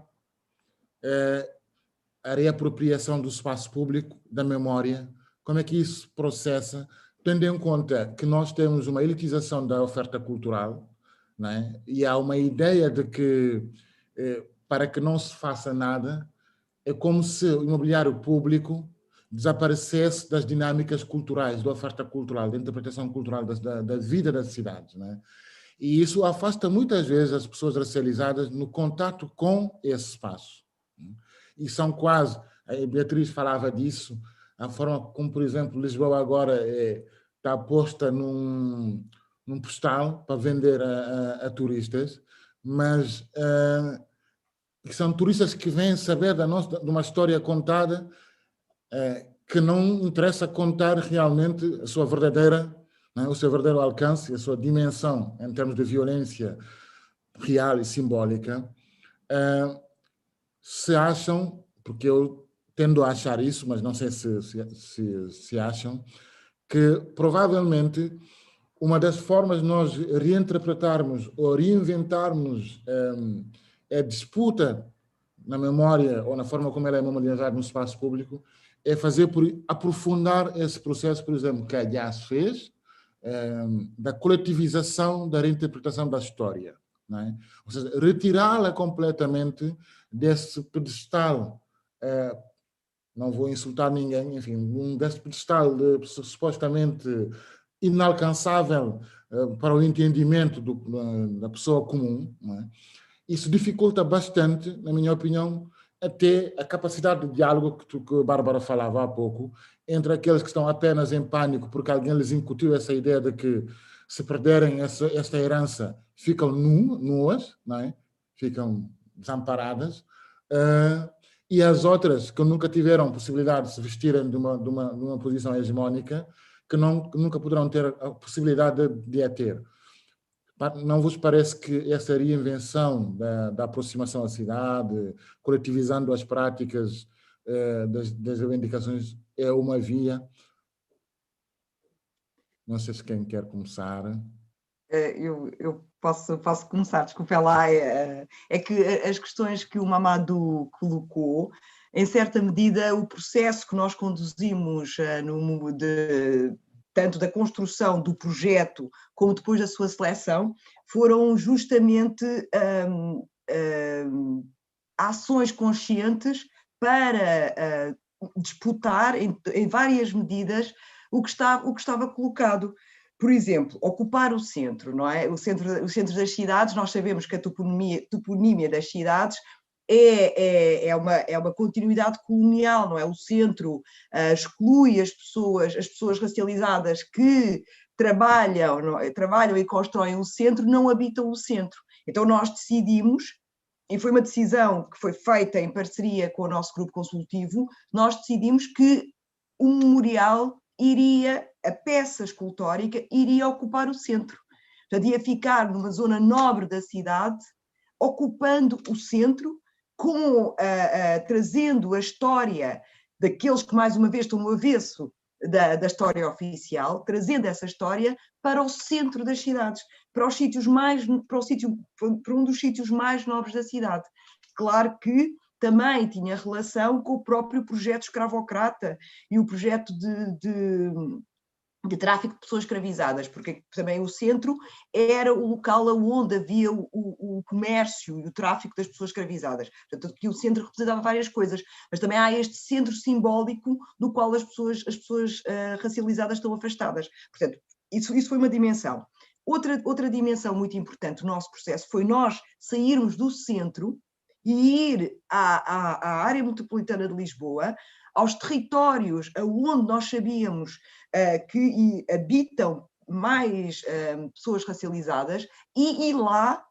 [SPEAKER 3] a reapropriação do espaço público, da memória, como é que isso processa, tendo em conta que nós temos uma elitização da oferta cultural, não é? E há uma ideia de que, para que não se faça nada, é como se o imobiliário público desaparecesse das dinâmicas culturais, da oferta cultural, da interpretação cultural da vida das cidades, não é? E isso afasta muitas vezes as pessoas racializadas no contato com esse espaço. E são quase, a Beatriz falava disso, a forma como, por exemplo, Lisboa agora está posta num postal para vender a turistas, mas são turistas que vêm saber de uma história contada que não interessa contar realmente a sua verdadeira, não é? O seu verdadeiro alcance, a sua dimensão em termos de violência real e simbólica. Se acham, porque eu tendo a achar isso, mas não sei se acham, que provavelmente uma das formas de nós reinterpretarmos ou reinventarmos a disputa na memória ou na forma como ela é memorializada no espaço público é fazer por aprofundar esse processo, por exemplo, que a Jazz fez, da coletivização, da reinterpretação da história. Não é? Ou seja, retirá-la completamente desse pedestal, não vou insultar ninguém, enfim, desse pedestal supostamente inalcançável para o entendimento da pessoa comum. Não é? Isso dificulta bastante, na minha opinião, até a capacidade de diálogo que a Bárbara falava há pouco, entre aqueles que estão apenas em pânico porque alguém lhes incutiu essa ideia de que se perderem esta herança ficam nuas, não é? Ficam desamparadas, e as outras que nunca tiveram possibilidade de se vestirem de uma posição hegemónica, que nunca poderão ter a possibilidade de a ter. Não vos parece que essa reinvenção da aproximação à cidade, coletivizando as práticas das reivindicações, é uma via? Não sei se quem quer começar.
[SPEAKER 2] Eu posso começar, desculpa lá. É que as questões que o Mamadou colocou, em certa medida, o processo que nós conduzimos tanto da construção do projeto como depois da sua seleção, foram justamente ações conscientes para disputar em várias medidas o que estava colocado. Por exemplo, ocupar o centro, não é? O centro das cidades, nós sabemos que a toponímia das cidades é uma continuidade colonial, não é? O centro exclui as pessoas racializadas que trabalham e constroem o centro, não habitam o centro. Então nós decidimos, e foi uma decisão que foi feita em parceria com o nosso grupo consultivo, nós decidimos que o memorial a peça escultórica iria ocupar o centro. Portanto, ia ficar numa zona nobre da cidade, ocupando o centro, trazendo a história daqueles que, mais uma vez, estão no avesso da história oficial, trazendo essa história para o centro das cidades, para um dos sítios mais nobres da cidade. Claro que também tinha relação com o próprio projeto escravocrata e o projeto de tráfico de pessoas escravizadas, porque também o centro era o local onde havia o comércio e o tráfico das pessoas escravizadas. Portanto, que o centro representava várias coisas, mas também há este centro simbólico do qual as pessoas racializadas estão afastadas. Portanto, isso foi uma dimensão. Outra dimensão muito importante do nosso processo foi nós sairmos do centro e ir à área metropolitana de Lisboa, aos territórios onde nós sabíamos que habitam mais pessoas racializadas, e lá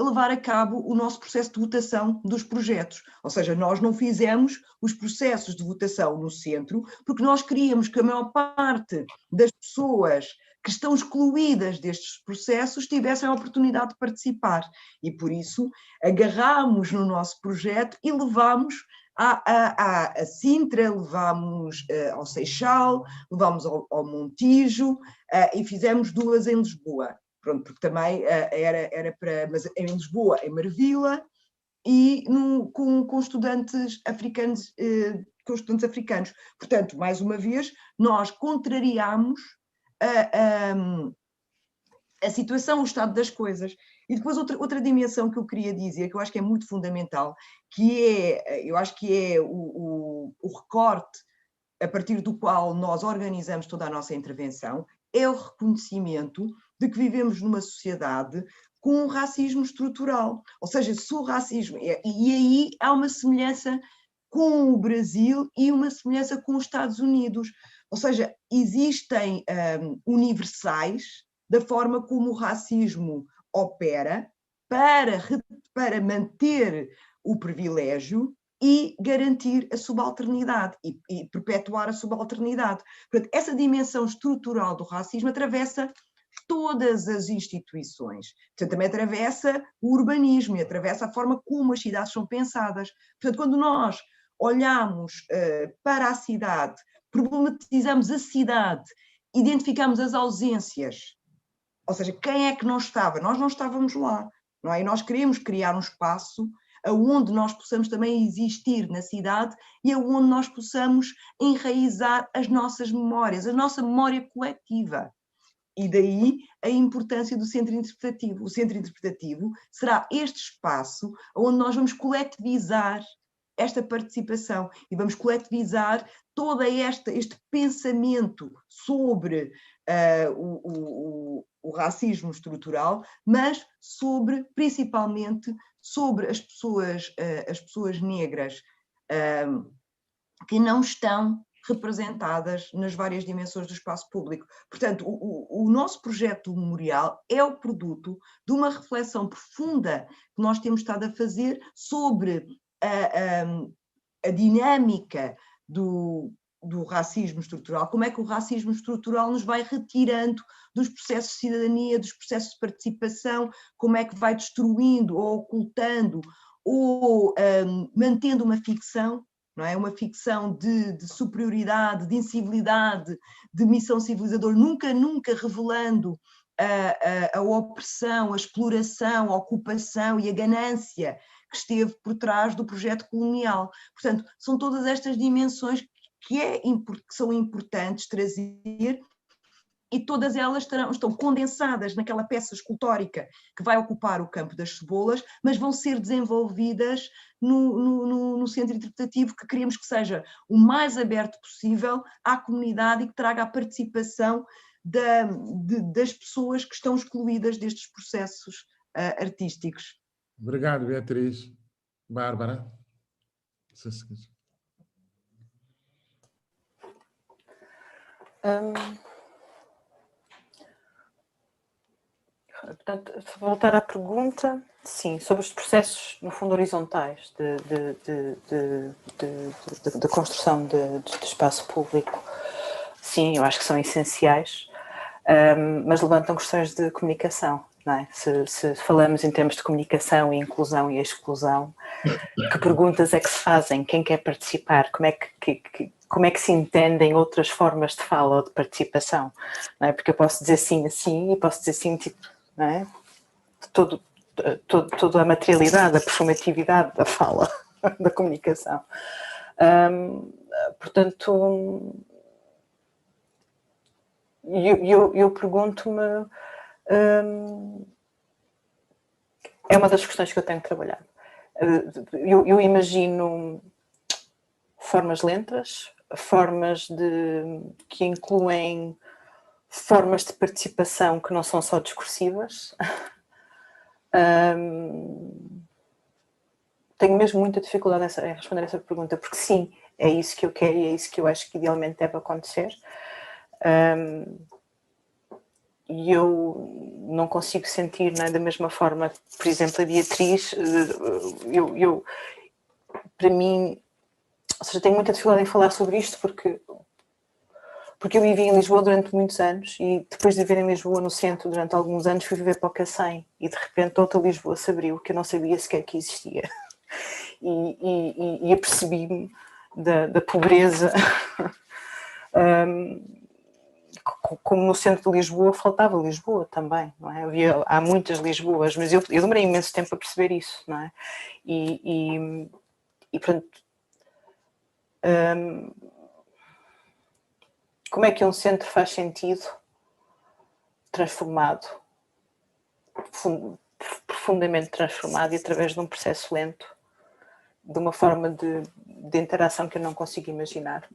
[SPEAKER 2] levar a cabo o nosso processo de votação dos projetos. Ou seja, nós não fizemos os processos de votação no centro, porque nós queríamos que a maior parte das pessoas que estão excluídas destes processos tivessem a oportunidade de participar. E por isso agarrámos no nosso projeto e levámos a Sintra, levámos ao Seixal, levámos ao Montijo e fizemos 2 em Lisboa. Pronto, porque também era para, mas em Lisboa, em Marvila, e com estudantes africanos, Portanto, mais uma vez, nós contrariámos a situação, o estado das coisas. E depois outra dimensão que eu queria dizer, que eu acho que é muito fundamental, eu acho que é o recorte a partir do qual nós organizamos toda a nossa intervenção, é o reconhecimento de que vivemos numa sociedade com um racismo estrutural. Ou seja, se o racismo... E aí há uma semelhança com o Brasil e uma semelhança com os Estados Unidos. Ou seja, existem universais da forma como o racismo opera para manter o privilégio e garantir a subalternidade e perpetuar a subalternidade. Portanto, essa dimensão estrutural do racismo atravessa todas as instituições. Portanto, também atravessa o urbanismo e atravessa a forma como as cidades são pensadas. Portanto, quando nós olhamos para a cidade, problematizamos a cidade, identificamos as ausências, ou seja, quem é que não estava? Nós não estávamos lá, não é? E nós queremos criar um espaço onde nós possamos também existir na cidade e onde nós possamos enraizar as nossas memórias, a nossa memória coletiva. E daí a importância do centro interpretativo. O centro interpretativo será este espaço onde nós vamos coletivizar esta participação e vamos coletivizar todo este pensamento sobre o racismo estrutural, mas principalmente sobre as pessoas negras que não estão representadas nas várias dimensões do espaço público. Portanto, o nosso projeto memorial é o produto de uma reflexão profunda que nós temos estado a fazer sobre a dinâmica do racismo estrutural, como é que o racismo estrutural nos vai retirando dos processos de cidadania, dos processos de participação, como é que vai destruindo ou ocultando ou mantendo uma ficção, não é? Uma ficção de superioridade, de incivilidade, de missão civilizadora, nunca revelando a opressão, a exploração, a ocupação e a ganância que esteve por trás do projeto colonial. Portanto, são todas estas dimensões que são importantes trazer e todas elas estão condensadas naquela peça escultórica que vai ocupar o campo das cebolas, mas vão ser desenvolvidas no centro interpretativo, que queremos que seja o mais aberto possível à comunidade e que traga a participação das pessoas que estão excluídas destes processos artísticos.
[SPEAKER 3] Obrigado, Beatriz. Bárbara.
[SPEAKER 4] Portanto, se voltar à pergunta, sim, sobre os processos, no fundo, horizontais de construção de espaço público, sim, eu acho que são essenciais, mas levantam questões de comunicação, não é? Se falamos em termos de comunicação e inclusão e exclusão, que perguntas é que se fazem? Quem quer participar? Como é que se entendem outras formas de fala ou de participação? Não é? Porque eu posso dizer sim assim e posso dizer sim, tipo, não é? Toda a materialidade, a performatividade da fala, da comunicação. Portanto, eu pergunto-me, é uma das questões que eu tenho trabalhado. Eu imagino formas lentas, formas que incluem formas de participação que não são só discursivas. Tenho mesmo muita dificuldade em responder essa pergunta, porque sim, é isso que eu quero e é isso que eu acho que idealmente deve acontecer. eu não consigo sentir, não é, da mesma forma, por exemplo, a Beatriz, para mim, ou seja, tenho muita dificuldade em falar sobre isto porque eu vivi em Lisboa durante muitos anos e depois de viver em Lisboa no centro durante alguns anos fui viver para o Cacém e de repente outra Lisboa se abriu que eu não sabia sequer que existia e apercebi-me da pobreza como no centro de Lisboa faltava Lisboa também, não é? Há muitas Lisboas, mas eu demorei imenso tempo a perceber isso, não é? E portanto, como é que um centro faz sentido transformado, profundamente transformado e através de um processo lento, de uma forma de interação que eu não consigo imaginar.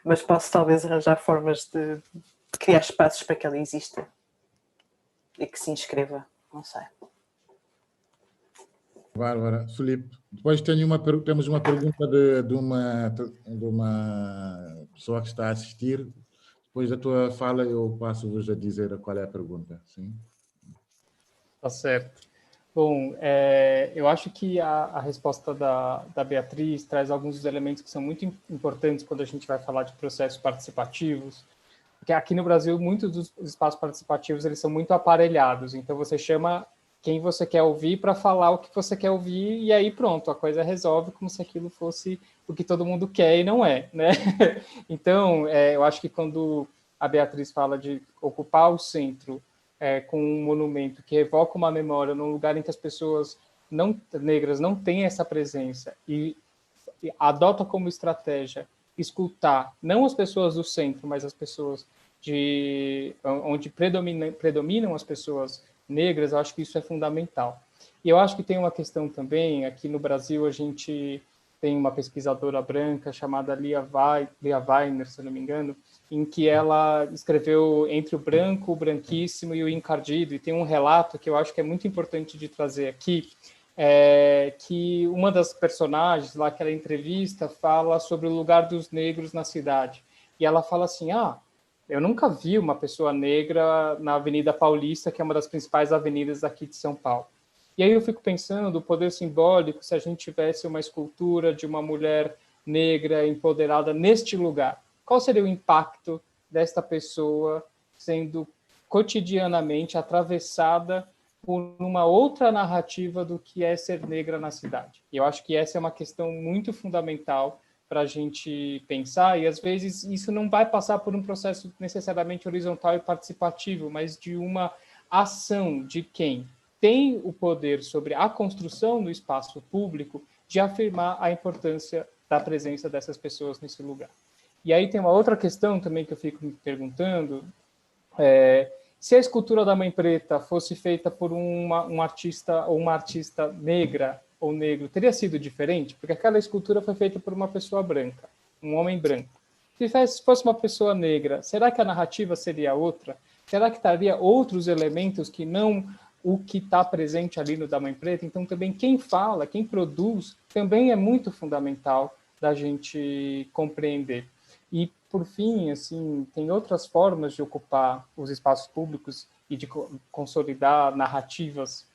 [SPEAKER 4] Mas posso talvez arranjar formas de criar espaços para que ela exista e que se inscreva, não sei.
[SPEAKER 3] Bárbara. Filipe, depois temos uma pergunta de uma pessoa que está a assistir. Depois da tua fala, eu passo-vos a dizer qual é a pergunta. Sim?
[SPEAKER 5] Tá certo. Bom, eu acho que a resposta da Beatriz traz alguns dos elementos que são muito importantes quando a gente vai falar de processos participativos, porque aqui no Brasil, muitos dos espaços participativos eles são muito aparelhados, então você chama quem você quer ouvir para falar o que você quer ouvir e aí pronto, a coisa resolve como se aquilo fosse o que todo mundo quer e não é, né? Então, eu acho que quando a Beatriz fala de ocupar o centro com um monumento que evoca uma memória num lugar em que as pessoas negras não têm essa presença e adotam como estratégia escutar não as pessoas do centro, mas as pessoas onde predominam as pessoas negras, eu acho que isso é fundamental. E eu acho que tem uma questão também, aqui no Brasil a gente tem uma pesquisadora branca chamada Lia Weiner, se eu não me engano, em que ela escreveu Entre o Branco, o Branquíssimo e o Encardido, e tem um relato que eu acho que é muito importante de trazer aqui, que uma das personagens lá que ela entrevista fala sobre o lugar dos negros na cidade. E ela fala assim, eu nunca vi uma pessoa negra na Avenida Paulista, que é uma das principais avenidas aqui de São Paulo. E aí eu fico pensando o poder simbólico se a gente tivesse uma escultura de uma mulher negra empoderada neste lugar. Qual seria o impacto desta pessoa sendo cotidianamente atravessada por uma outra narrativa do que é ser negra na cidade? E eu acho que essa é uma questão muito fundamental para a gente pensar, e às vezes isso não vai passar por um processo necessariamente horizontal e participativo, mas de uma ação de quem tem o poder sobre a construção do espaço público de afirmar a importância da presença dessas pessoas nesse lugar. E aí tem uma outra questão também que eu fico me perguntando, se a escultura da Mãe Preta fosse feita por um artista ou uma artista negra ou negro, teria sido diferente? Porque aquela escultura foi feita por uma pessoa branca, um homem branco. Se fosse uma pessoa negra, será que a narrativa seria outra? Será que estaria outros elementos que não o que está presente ali no da Mãe Preta? Então, também quem fala, quem produz, também é muito fundamental da gente compreender. E, por fim, assim, tem outras formas de ocupar os espaços públicos e de consolidar narrativas,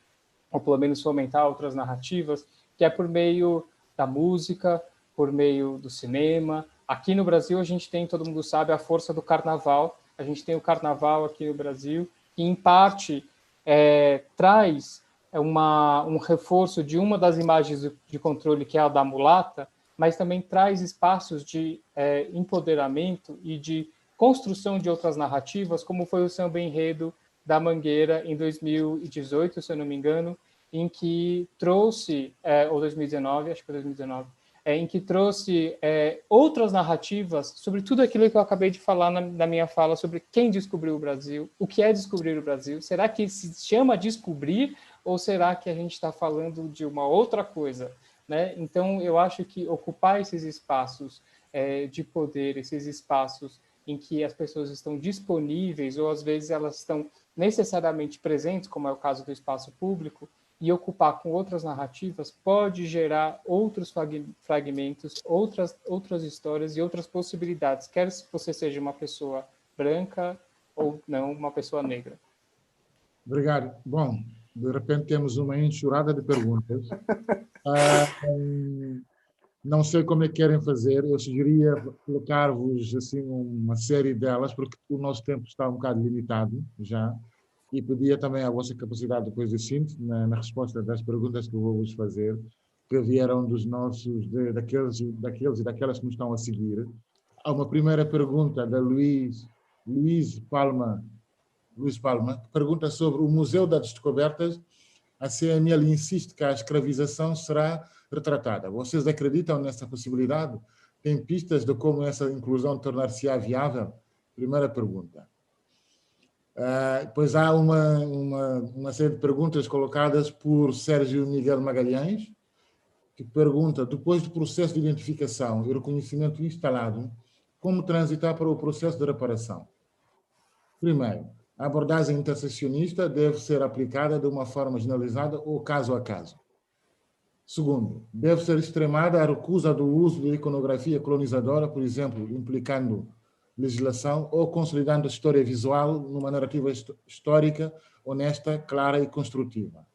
[SPEAKER 5] ou pelo menos fomentar outras narrativas, que é por meio da música, por meio do cinema. Aqui no Brasil, a gente tem, todo mundo sabe, a força do carnaval. A gente tem o carnaval aqui no Brasil, que, em parte, traz um reforço de uma das imagens de controle, que é a da mulata, mas também traz espaços de empoderamento e de construção de outras narrativas, como foi o samba enredo da Mangueira em 2018, se eu não me engano, em que trouxe, ou 2019, acho que foi 2019, em que trouxe outras narrativas sobre tudo aquilo que eu acabei de falar na minha fala sobre quem descobriu o Brasil, o que é descobrir o Brasil, será que se chama descobrir ou será que a gente está falando de uma outra coisa? Né? Então, eu acho que ocupar esses espaços de poder, esses espaços em que as pessoas estão disponíveis ou às vezes elas estão necessariamente presentes, como é o caso do espaço público, e ocupar com outras narrativas pode gerar outros fragmentos, outras histórias e outras possibilidades, quer você seja uma pessoa branca ou não uma pessoa negra.
[SPEAKER 3] Obrigado. Bom, de repente temos uma enxurrada de perguntas. Não sei como é que querem fazer. Eu sugeria colocar-vos assim uma série delas, porque o nosso tempo está um bocado limitado já, e pedia também a vossa capacidade depois de síntese na resposta das perguntas que eu vou vos fazer, que vieram dos nossos, daqueles e daquelas que nos estão a seguir. Há uma primeira pergunta da Luís Palma, que pergunta sobre o Museu das Descobertas. A CML insiste que a escravização será retratada. Vocês acreditam nessa possibilidade? Tem pistas de como essa inclusão tornar-se-á viável? Primeira pergunta. Depois há uma série de perguntas colocadas por Sérgio Miguel Magalhães, que pergunta, depois do processo de identificação e reconhecimento instalado, como transitar para o processo de reparação? Primeiro, a abordagem interseccionista deve ser aplicada de uma forma generalizada ou caso a caso. Segundo, deve ser extremada a recusa do uso de iconografia colonizadora, por exemplo, implicando legislação ou consolidando a história visual numa narrativa histórica, honesta, clara e construtiva.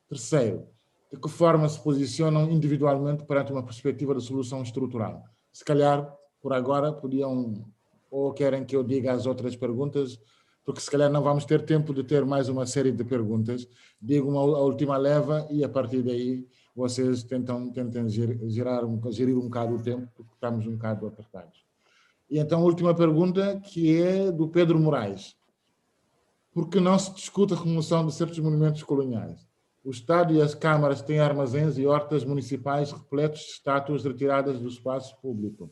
[SPEAKER 3] Terceiro, de que forma se posicionam individualmente perante uma perspectiva de solução estrutural? Se calhar, por agora, podiam, ou querem que eu diga as outras perguntas, porque se calhar não vamos ter tempo de ter mais uma série de perguntas. Digo a última leva e a partir daí vocês tentem gerir um bocado o tempo, porque estamos um bocado apertados. E então a última pergunta, que é do Pedro Moraes. Por que não se discute a remoção de certos monumentos coloniais? O Estado e as câmaras têm armazéns e hortas municipais repletos de estátuas retiradas do espaço público.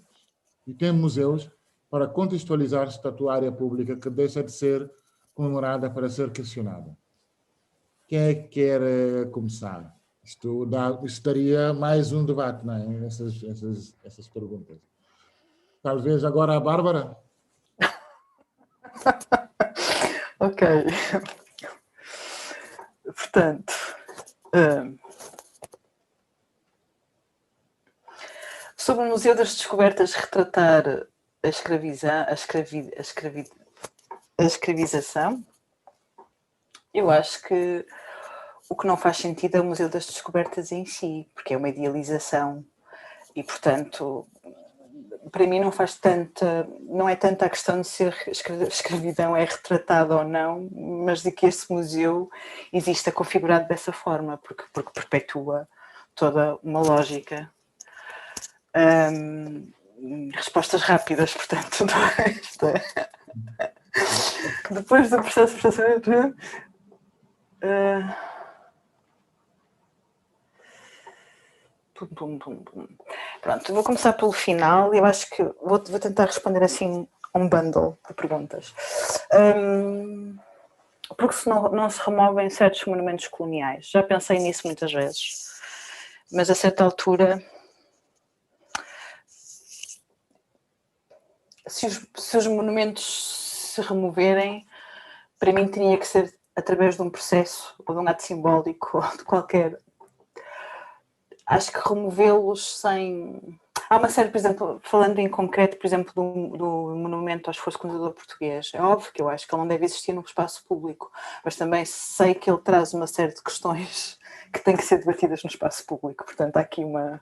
[SPEAKER 3] E tem museus para contextualizar a estatuária pública que deixa de ser comemorada para ser questionada. Quem é que quer começar? Isto daria mais um debate, não é? Essas perguntas. Talvez agora a Bárbara?
[SPEAKER 4] Ok. Portanto, sobre o Museu das Descobertas retratar a escravização, eu acho que o que não faz sentido é o Museu das Descobertas em si, porque é uma idealização e, portanto, para mim não é tanta a questão de se a escravidão é retratada ou não, mas de que esse museu exista configurado dessa forma, porque perpetua toda uma lógica. Respostas rápidas, portanto, depois do processo de processamento. Pronto, vou começar pelo final. Eu acho que vou tentar responder assim a um bundle de perguntas. Porque se não se removem certos monumentos coloniais? Já pensei nisso muitas vezes, mas a certa altura, se os monumentos se removerem, para mim teria que ser através de um processo ou de um ato simbólico ou de qualquer. Acho que removê-los sem... Há uma série, por exemplo, falando em concreto, por exemplo, do monumento ao esforço colonizador português. É óbvio que eu acho que ele não deve existir no espaço público, mas também sei que ele traz uma série de questões que têm que ser debatidas no espaço público. Portanto, há aqui uma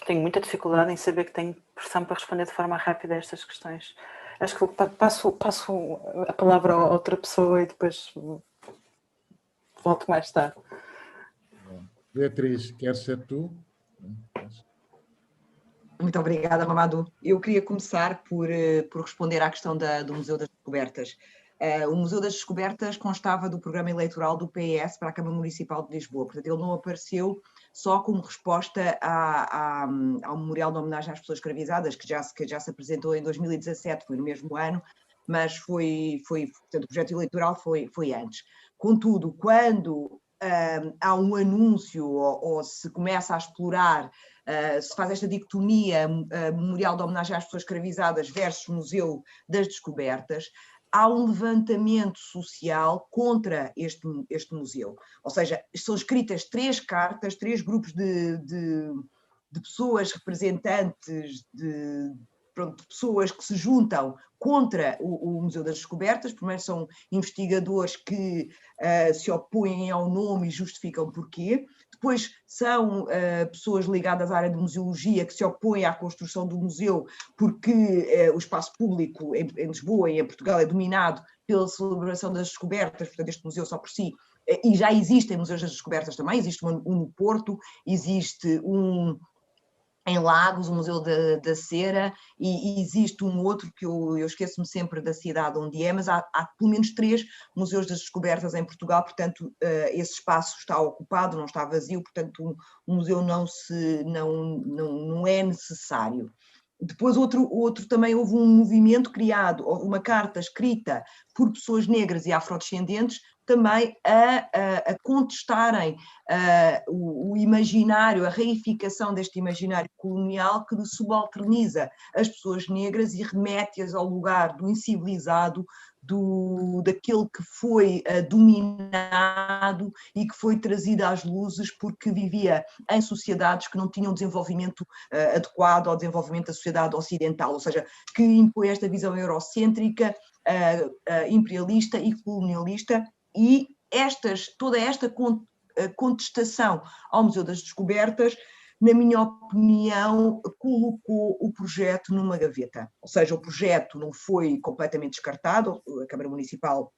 [SPEAKER 4] tenho muita dificuldade em saber que tenho pressão para responder de forma rápida a estas questões. Acho que passo a palavra a outra pessoa e depois volto mais tarde.
[SPEAKER 3] Beatriz, quer ser tu?
[SPEAKER 2] Muito obrigada, Mamadou. Eu queria começar por responder à questão do Museu das Descobertas. O Museu das Descobertas constava do programa eleitoral do PS para a Câmara Municipal de Lisboa, portanto ele não apareceu só como resposta ao Memorial de Homenagem às Pessoas Escravizadas, que já se apresentou em 2017, foi no mesmo ano, mas portanto, o projeto eleitoral foi antes. Contudo, quando há um anúncio ou se começa a explorar, se faz esta dicotomia Memorial de Homenagem às Pessoas Escravizadas versus Museu das Descobertas, há um levantamento social contra este museu. Ou seja, são escritas 3 cartas, 3 grupos de pessoas representantes de pessoas que se juntam contra o Museu das Descobertas. Primeiro são investigadores que se opõem ao nome e justificam porquê. Depois são pessoas ligadas à área de museologia que se opõem à construção do museu porque o espaço público em Lisboa e em Portugal é dominado pela celebração das descobertas, portanto este museu só por si, e já existem museus das descobertas também, existe um no Porto, existe um em Lagos, o Museu da Cera, e existe um outro que eu esqueço-me sempre da cidade onde é, mas há pelo menos 3 museus das descobertas em Portugal, portanto esse espaço está ocupado, não está vazio, portanto o museu não é necessário. Depois também houve um movimento criado, uma carta escrita por pessoas negras e afrodescendentes também a contestarem o imaginário, a reificação deste imaginário colonial que subalterniza as pessoas negras e remete-as ao lugar do incivilizado, daquele que foi dominado e que foi trazido às luzes porque vivia em sociedades que não tinham desenvolvimento adequado ao desenvolvimento da sociedade ocidental, ou seja, que impõe esta visão eurocêntrica, imperialista e colonialista, e toda esta contestação ao Museu das Descobertas, na minha opinião, colocou o projeto numa gaveta. Ou seja, o projeto não foi completamente descartado, a Câmara Municipal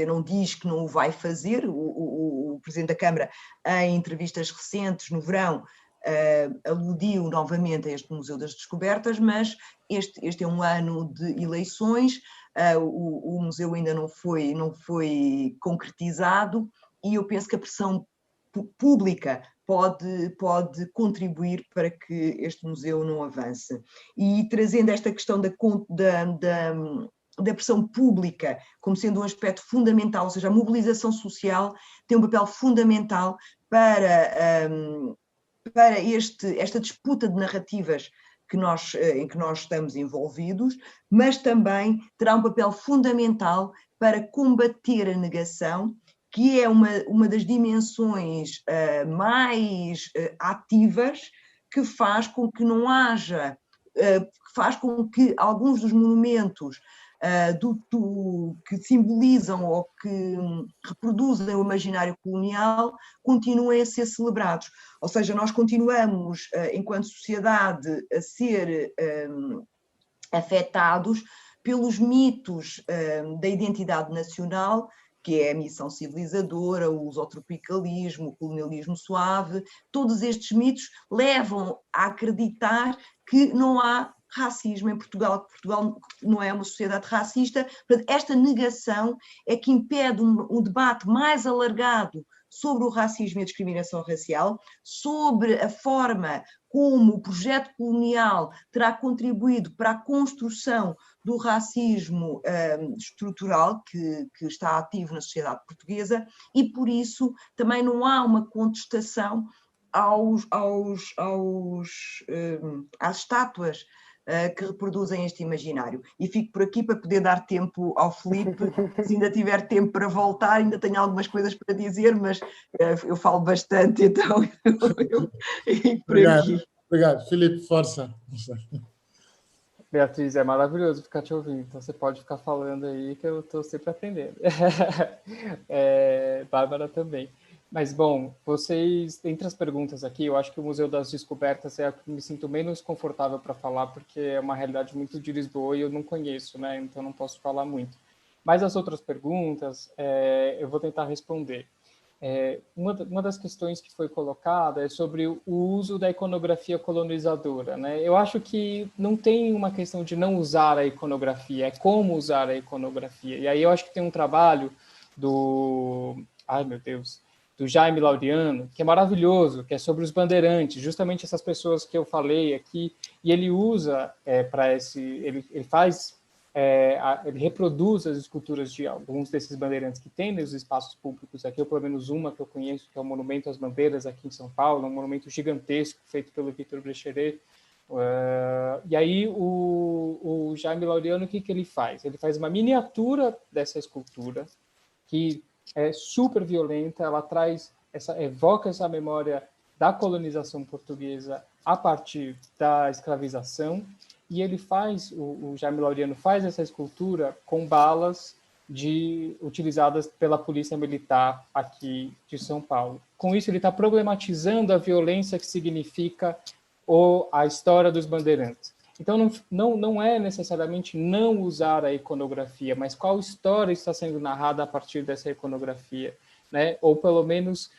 [SPEAKER 2] não diz que não o vai fazer, o Presidente da Câmara, em entrevistas recentes, no verão, aludiu novamente a este Museu das Descobertas, mas este é um ano de eleições, o museu ainda não foi concretizado, e eu penso que a pressão pública pode contribuir para que este museu não avance. E trazendo esta questão da pressão pública como sendo um aspecto fundamental, ou seja, a mobilização social tem um papel fundamental para esta disputa de narrativas em que nós estamos envolvidos, mas também terá um papel fundamental para combater a negação, que é uma das dimensões mais ativas, que faz com que não haja, que faz com que alguns dos monumentos que simbolizam ou que reproduzem o imaginário colonial continuem a ser celebrados. Ou seja, nós continuamos, enquanto sociedade, a ser afetados pelos mitos da identidade nacional, que é a missão civilizadora, o lusotropicalismo, o colonialismo suave. Todos estes mitos levam a acreditar que não há racismo em Portugal, que Portugal não é uma sociedade racista. Esta negação é que impede um debate mais alargado sobre o racismo e a discriminação racial, sobre a forma como o projeto colonial terá contribuído para a construção do racismo estrutural que está ativo na sociedade portuguesa, e por isso também não há uma contestação às estátuas que reproduzem este imaginário. E fico por aqui para poder dar tempo ao Filipe, se ainda tiver tempo para voltar, ainda tenho algumas coisas para dizer, mas eu falo bastante, então eu por aqui.
[SPEAKER 3] Obrigado. Filipe, força.
[SPEAKER 5] Beatriz, é maravilhoso ficar te ouvindo, então você pode ficar falando aí que eu estou sempre aprendendo. Bárbara também. Mas, bom, vocês, entre as perguntas aqui, eu acho que o Museu das Descobertas é a que me sinto menos confortável para falar, porque é uma realidade muito de Lisboa e eu não conheço, né? Então não posso falar muito. Mas as outras perguntas, eu vou tentar responder. Uma das questões que foi colocada é sobre o uso da iconografia colonizadora, né? Eu acho que não tem uma questão de não usar a iconografia, é como usar a iconografia. E aí eu acho que tem um trabalho do Jaime Laureano, que é maravilhoso, que é sobre os bandeirantes, justamente essas pessoas que eu falei aqui, e ele usa ele reproduz as esculturas de alguns desses bandeirantes que tem nos espaços públicos aqui, ou pelo menos uma que eu conheço, que é o Monumento às Bandeiras aqui em São Paulo, um monumento gigantesco feito pelo Victor Brecheret, E aí o Jaime Laureano, o que ele faz? Ele faz uma miniatura dessa escultura, que é super violenta, ela evoca essa memória da colonização portuguesa a partir da escravização, e ele faz, o Jaime Laureano faz essa escultura com balas utilizadas pela polícia militar aqui de São Paulo. Com isso, ele está problematizando a violência que significa a história dos bandeirantes. Então, não é necessariamente não usar a iconografia, mas qual história está sendo narrada a partir dessa iconografia, né? Ou, pelo menos,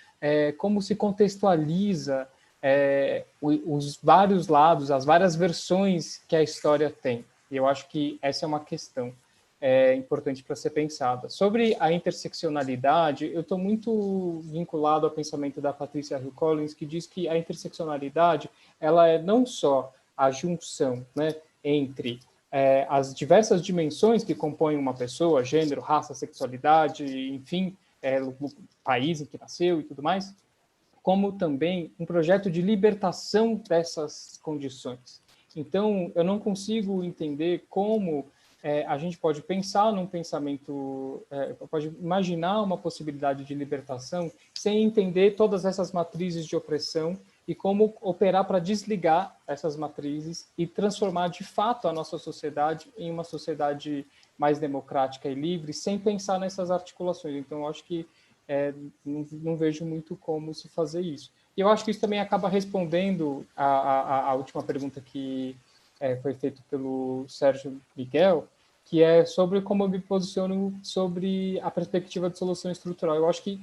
[SPEAKER 5] como se contextualiza os vários lados, as várias versões que a história tem. E eu acho que essa é uma questão importante para ser pensada. Sobre a interseccionalidade, eu estou muito vinculado ao pensamento da Patricia Hill Collins, que diz que a interseccionalidade ela é não só a junção, né, entre as diversas dimensões que compõem uma pessoa, gênero, raça, sexualidade, enfim, o país em que nasceu e tudo mais, como também um projeto de libertação dessas condições. Então, eu não consigo entender como a gente pode pensar num pensamento, pode imaginar uma possibilidade de libertação sem entender todas essas matrizes de opressão e como operar para desligar essas matrizes e transformar de fato a nossa sociedade em uma sociedade mais democrática e livre, sem pensar nessas articulações. Então, eu acho que não vejo muito como se fazer isso. E eu acho que isso também acaba respondendo a última pergunta que foi feita pelo Sérgio Miguel, que é sobre como eu me posiciono sobre a perspectiva de solução estrutural. Eu acho que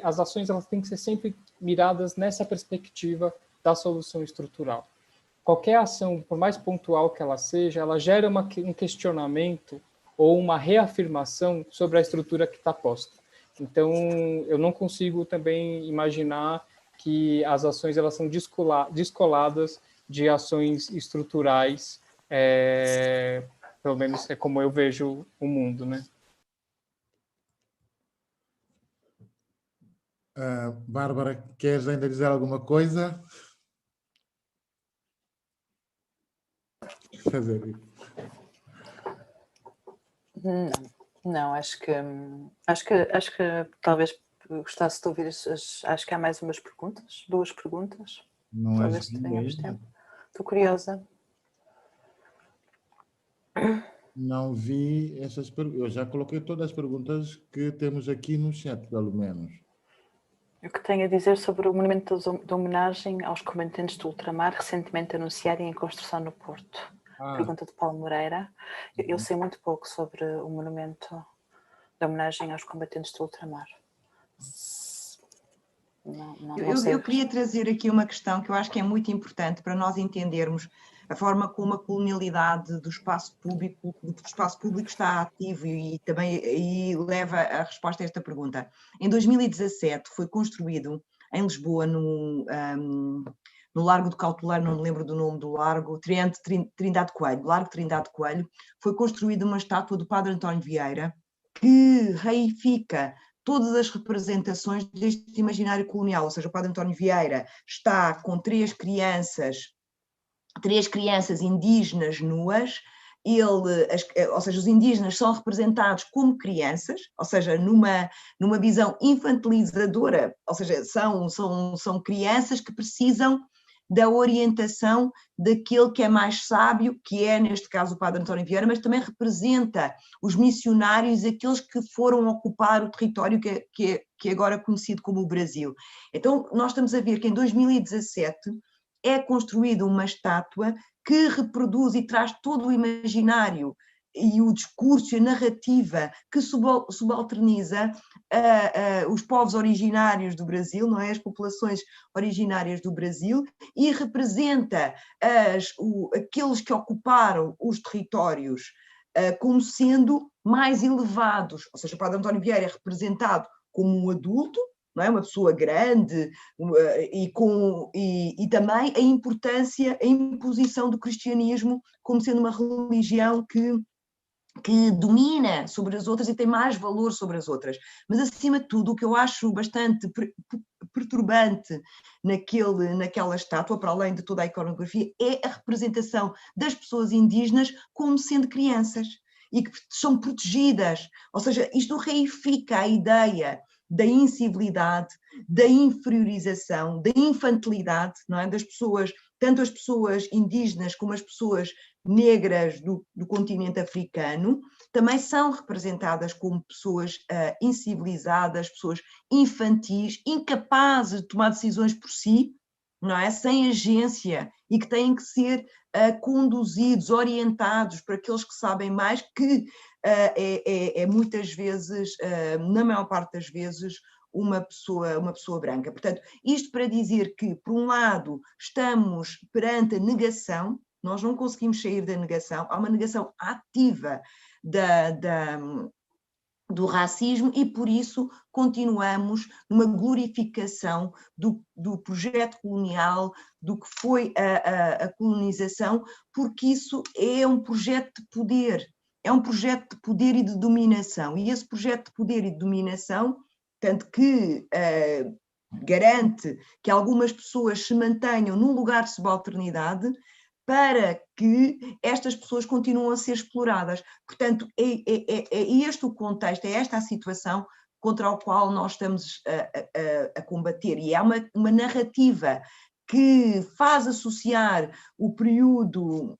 [SPEAKER 5] as ações elas têm que ser sempre miradas nessa perspectiva da solução estrutural. Qualquer ação, por mais pontual que ela seja, ela gera um questionamento ou uma reafirmação sobre a estrutura que está posta. Então, eu não consigo também imaginar que as ações elas são descoladas de ações estruturais, pelo menos é como eu vejo o mundo, né?
[SPEAKER 3] Bárbara, queres ainda dizer alguma coisa? Fazer.
[SPEAKER 4] Não, acho que talvez gostasse de ouvir, acho que há mais umas perguntas, 2 perguntas.
[SPEAKER 3] Não
[SPEAKER 4] talvez tenhamos tempo. Estou curiosa.
[SPEAKER 3] Não vi essas perguntas. Eu já coloquei todas as perguntas que temos aqui no chat, pelo menos.
[SPEAKER 4] O que tenho a dizer sobre o monumento de homenagem aos combatentes do ultramar recentemente anunciado e em construção no Porto? Pergunta de Paulo Moreira. Eu sei muito pouco sobre o monumento de homenagem aos combatentes do ultramar.
[SPEAKER 2] Eu queria trazer aqui uma questão que eu acho que é muito importante para nós entendermos a forma como a colonialidade do espaço público está ativo e também leva a resposta a esta pergunta. Em 2017 foi construído em Lisboa, no Largo do Cautelar, não me lembro do nome do largo, Trindade Coelho, Largo Trindade Coelho, foi construída uma estátua do Padre António Vieira que reifica todas as representações deste imaginário colonial, ou seja, o Padre António Vieira está com três crianças indígenas nuas, ou seja, os indígenas são representados como crianças, ou seja, numa visão infantilizadora, ou seja, são crianças que precisam da orientação daquele que é mais sábio, que é, neste caso, o Padre António Vieira, mas também representa os missionários, aqueles que foram ocupar o território que é agora conhecido como o Brasil. Então, nós estamos a ver que em 2017 é construída uma estátua que reproduz e traz todo o imaginário e o discurso e a narrativa que subalterniza os povos originários do Brasil, não é? As populações originárias do Brasil, e representa aqueles que ocuparam os territórios como sendo mais elevados, ou seja, o Padre António Vieira é representado como um adulto, não é? Uma pessoa grande, e também a importância, a imposição do cristianismo como sendo uma religião que que domina sobre as outras e tem mais valor sobre as outras. Mas, acima de tudo, o que eu acho bastante perturbante naquela estátua, para além de toda a iconografia, é a representação das pessoas indígenas como sendo crianças e que são protegidas. Ou seja, isto reifica a ideia da incivilidade, da inferiorização, da infantilidade, não é? Das pessoas, tanto as pessoas indígenas como as pessoas negras do continente africano, também são representadas como pessoas incivilizadas, pessoas infantis, incapazes de tomar decisões por si, não é? Sem agência, e que têm que ser conduzidos, orientados por aqueles que sabem mais, que muitas vezes, na maior parte das vezes, uma pessoa branca. Portanto, isto para dizer que, por um lado, estamos perante a negação, nós não conseguimos sair da negação, há uma negação ativa do racismo e, por isso, continuamos numa glorificação do projeto colonial, do que foi a colonização, porque isso é um projeto de poder, é um projeto de poder e de dominação, e esse projeto de poder e de dominação, tanto que garante que algumas pessoas se mantenham num lugar de subalternidade, para que estas pessoas continuem a ser exploradas. Portanto, é este o contexto, é esta a situação contra a qual nós estamos a combater. E é uma narrativa que faz associar o período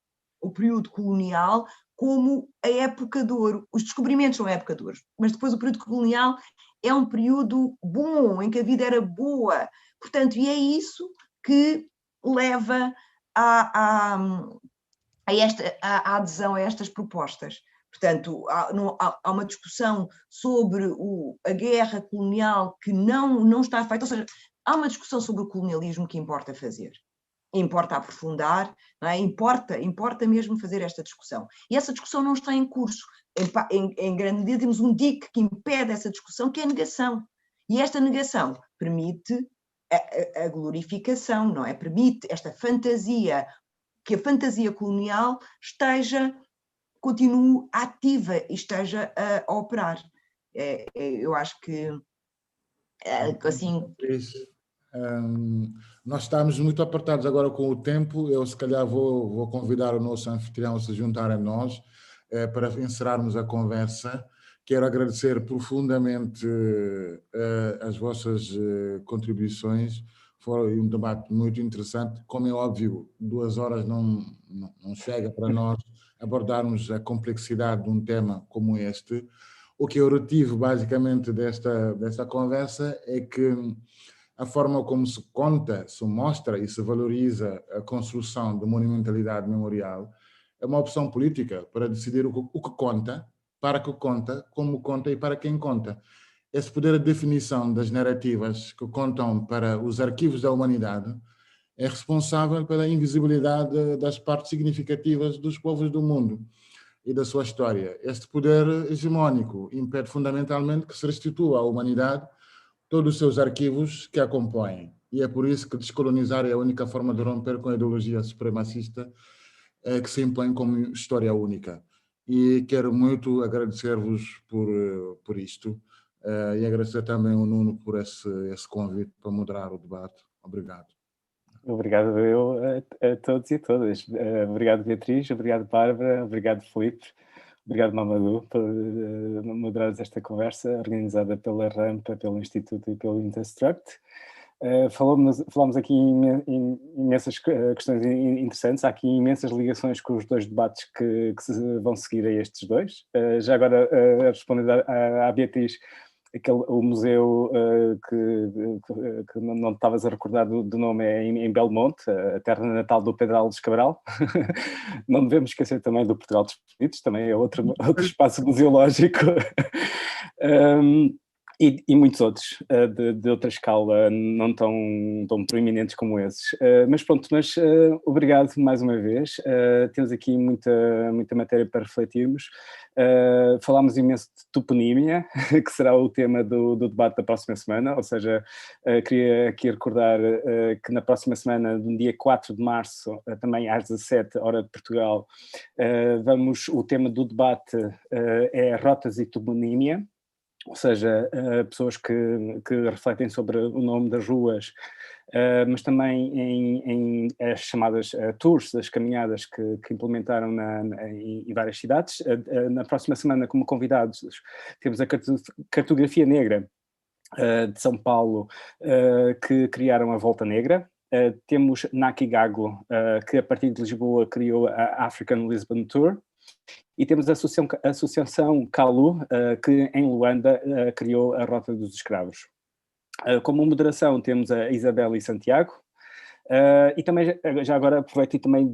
[SPEAKER 2] colonial como a época de ouro. Os descobrimentos são a época de ouro, mas depois o período colonial é um período bom, em que a vida era boa. Portanto, e é isso que leva à adesão a estas propostas. Portanto, há uma discussão sobre a guerra colonial que não está feita, ou seja, há uma discussão sobre o colonialismo que importa fazer, importa aprofundar, não é? importa mesmo fazer esta discussão. E essa discussão não está em curso. Em grande medida temos um dique que impede essa discussão, que é a negação. E esta negação permite a glorificação, não é? Permite esta fantasia, que a fantasia colonial continue ativa e esteja a operar. Eu acho que, assim...
[SPEAKER 3] Nós estamos muito apertados agora com o tempo. Eu, se calhar, vou convidar o nosso anfitrião a se juntar a nós para encerrarmos a conversa. Quero agradecer profundamente as vossas contribuições. Foi um debate muito interessante. Como é óbvio, 2 horas não chega para nós abordarmos a complexidade de um tema como este. O que eu retive, basicamente, desta conversa é que a forma como se conta, se mostra e se valoriza a construção de monumentalidade memorial é uma opção política para decidir o que conta, para que conta, como conta e para quem conta. Esse poder de definição das narrativas que contam para os arquivos da humanidade é responsável pela invisibilidade das partes significativas dos povos do mundo e da sua história. Este poder hegemônico impede fundamentalmente que se restitua à humanidade todos os seus arquivos que a compõem. E é por isso que descolonizar é a única forma de romper com a ideologia supremacista que se impõe como história única. E quero muito agradecer-vos por isto e agradecer também ao Nuno por esse convite para moderar o debate. Obrigado.
[SPEAKER 1] Obrigado eu a todos e a todas. Obrigado, Beatriz, obrigado, Bárbara, obrigado, Filipe. Obrigado, Mamadou, por moderares esta conversa organizada pela Rampa, pelo Instituto e pelo Interstruct. Falámos aqui em imensas questões interessantes. Há aqui imensas ligações com os 2 debates que vão seguir a estes 2. Já agora, respondendo à Beatriz, o museu que não estavas a recordar do nome é em Belmonte, a terra natal do Pedro Alves Cabral. Não devemos esquecer também do Portugal dos Perdidos, também é outro espaço museológico. E muitos outros, de outra escala, não tão proeminentes como esses. Mas pronto, obrigado mais uma vez. Temos aqui muita matéria para refletirmos. Falámos imenso de toponímia, que será o tema do debate da próxima semana, ou seja, queria aqui recordar que na próxima semana, no dia 4 de março, também às 17, hora de Portugal, o tema do debate é rotas e toponímia. Ou seja, pessoas que refletem sobre o nome das ruas, mas também em as chamadas tours, as caminhadas que implementaram em várias cidades. Na próxima semana, como convidados, temos a Cartografia Negra de São Paulo, que criaram a Volta Negra. Temos Naki Gago, que a partir de Lisboa criou a African Lisbon Tour. E temos a Associação Kalu, que em Luanda criou a Rota dos Escravos. Como moderação temos a Isabel e Santiago. E também, já agora aproveito e também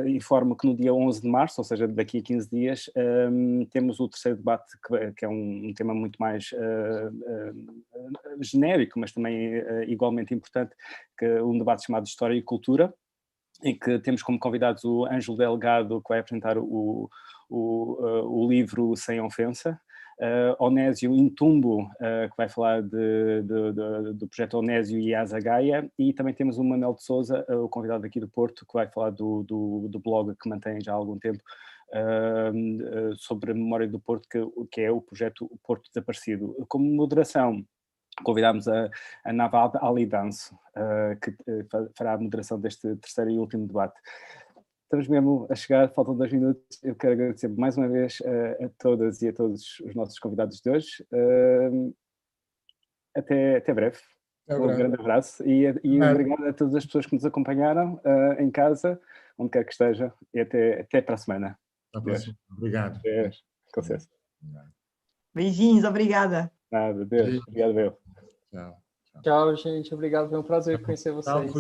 [SPEAKER 1] informo que no dia 11 de março, ou seja, daqui a 15 dias, temos o terceiro debate, que é um tema muito mais genérico, mas também igualmente importante, que é um debate chamado História e Cultura, em que temos como convidados o Ângelo Delgado, que vai apresentar o livro Sem Ofensa, Onésio Intumbo, que vai falar do projeto Onésio e Asa Gaia, e também temos o Manuel de Sousa, o convidado aqui do Porto, que vai falar do blog que mantém já há algum tempo, sobre a memória do Porto, que é o projeto Porto Desaparecido. Como moderação, convidámos a Nava Ali Danso, que fará a moderação deste terceiro e último debate. Estamos mesmo a chegar, faltam 2 minutos. Eu quero agradecer mais uma vez a todas e a todos os nossos convidados de hoje. Até breve. Grande abraço e obrigado a todas as pessoas que nos acompanharam em casa, onde quer que esteja, e até para a semana.
[SPEAKER 3] Obrigado.
[SPEAKER 1] Com licença.
[SPEAKER 2] Beijinhos, obrigada.
[SPEAKER 1] Nada, Deus. Obrigado, eu.
[SPEAKER 3] Tchau.
[SPEAKER 5] Tchau, gente. Obrigado. Foi um prazer conhecer vocês.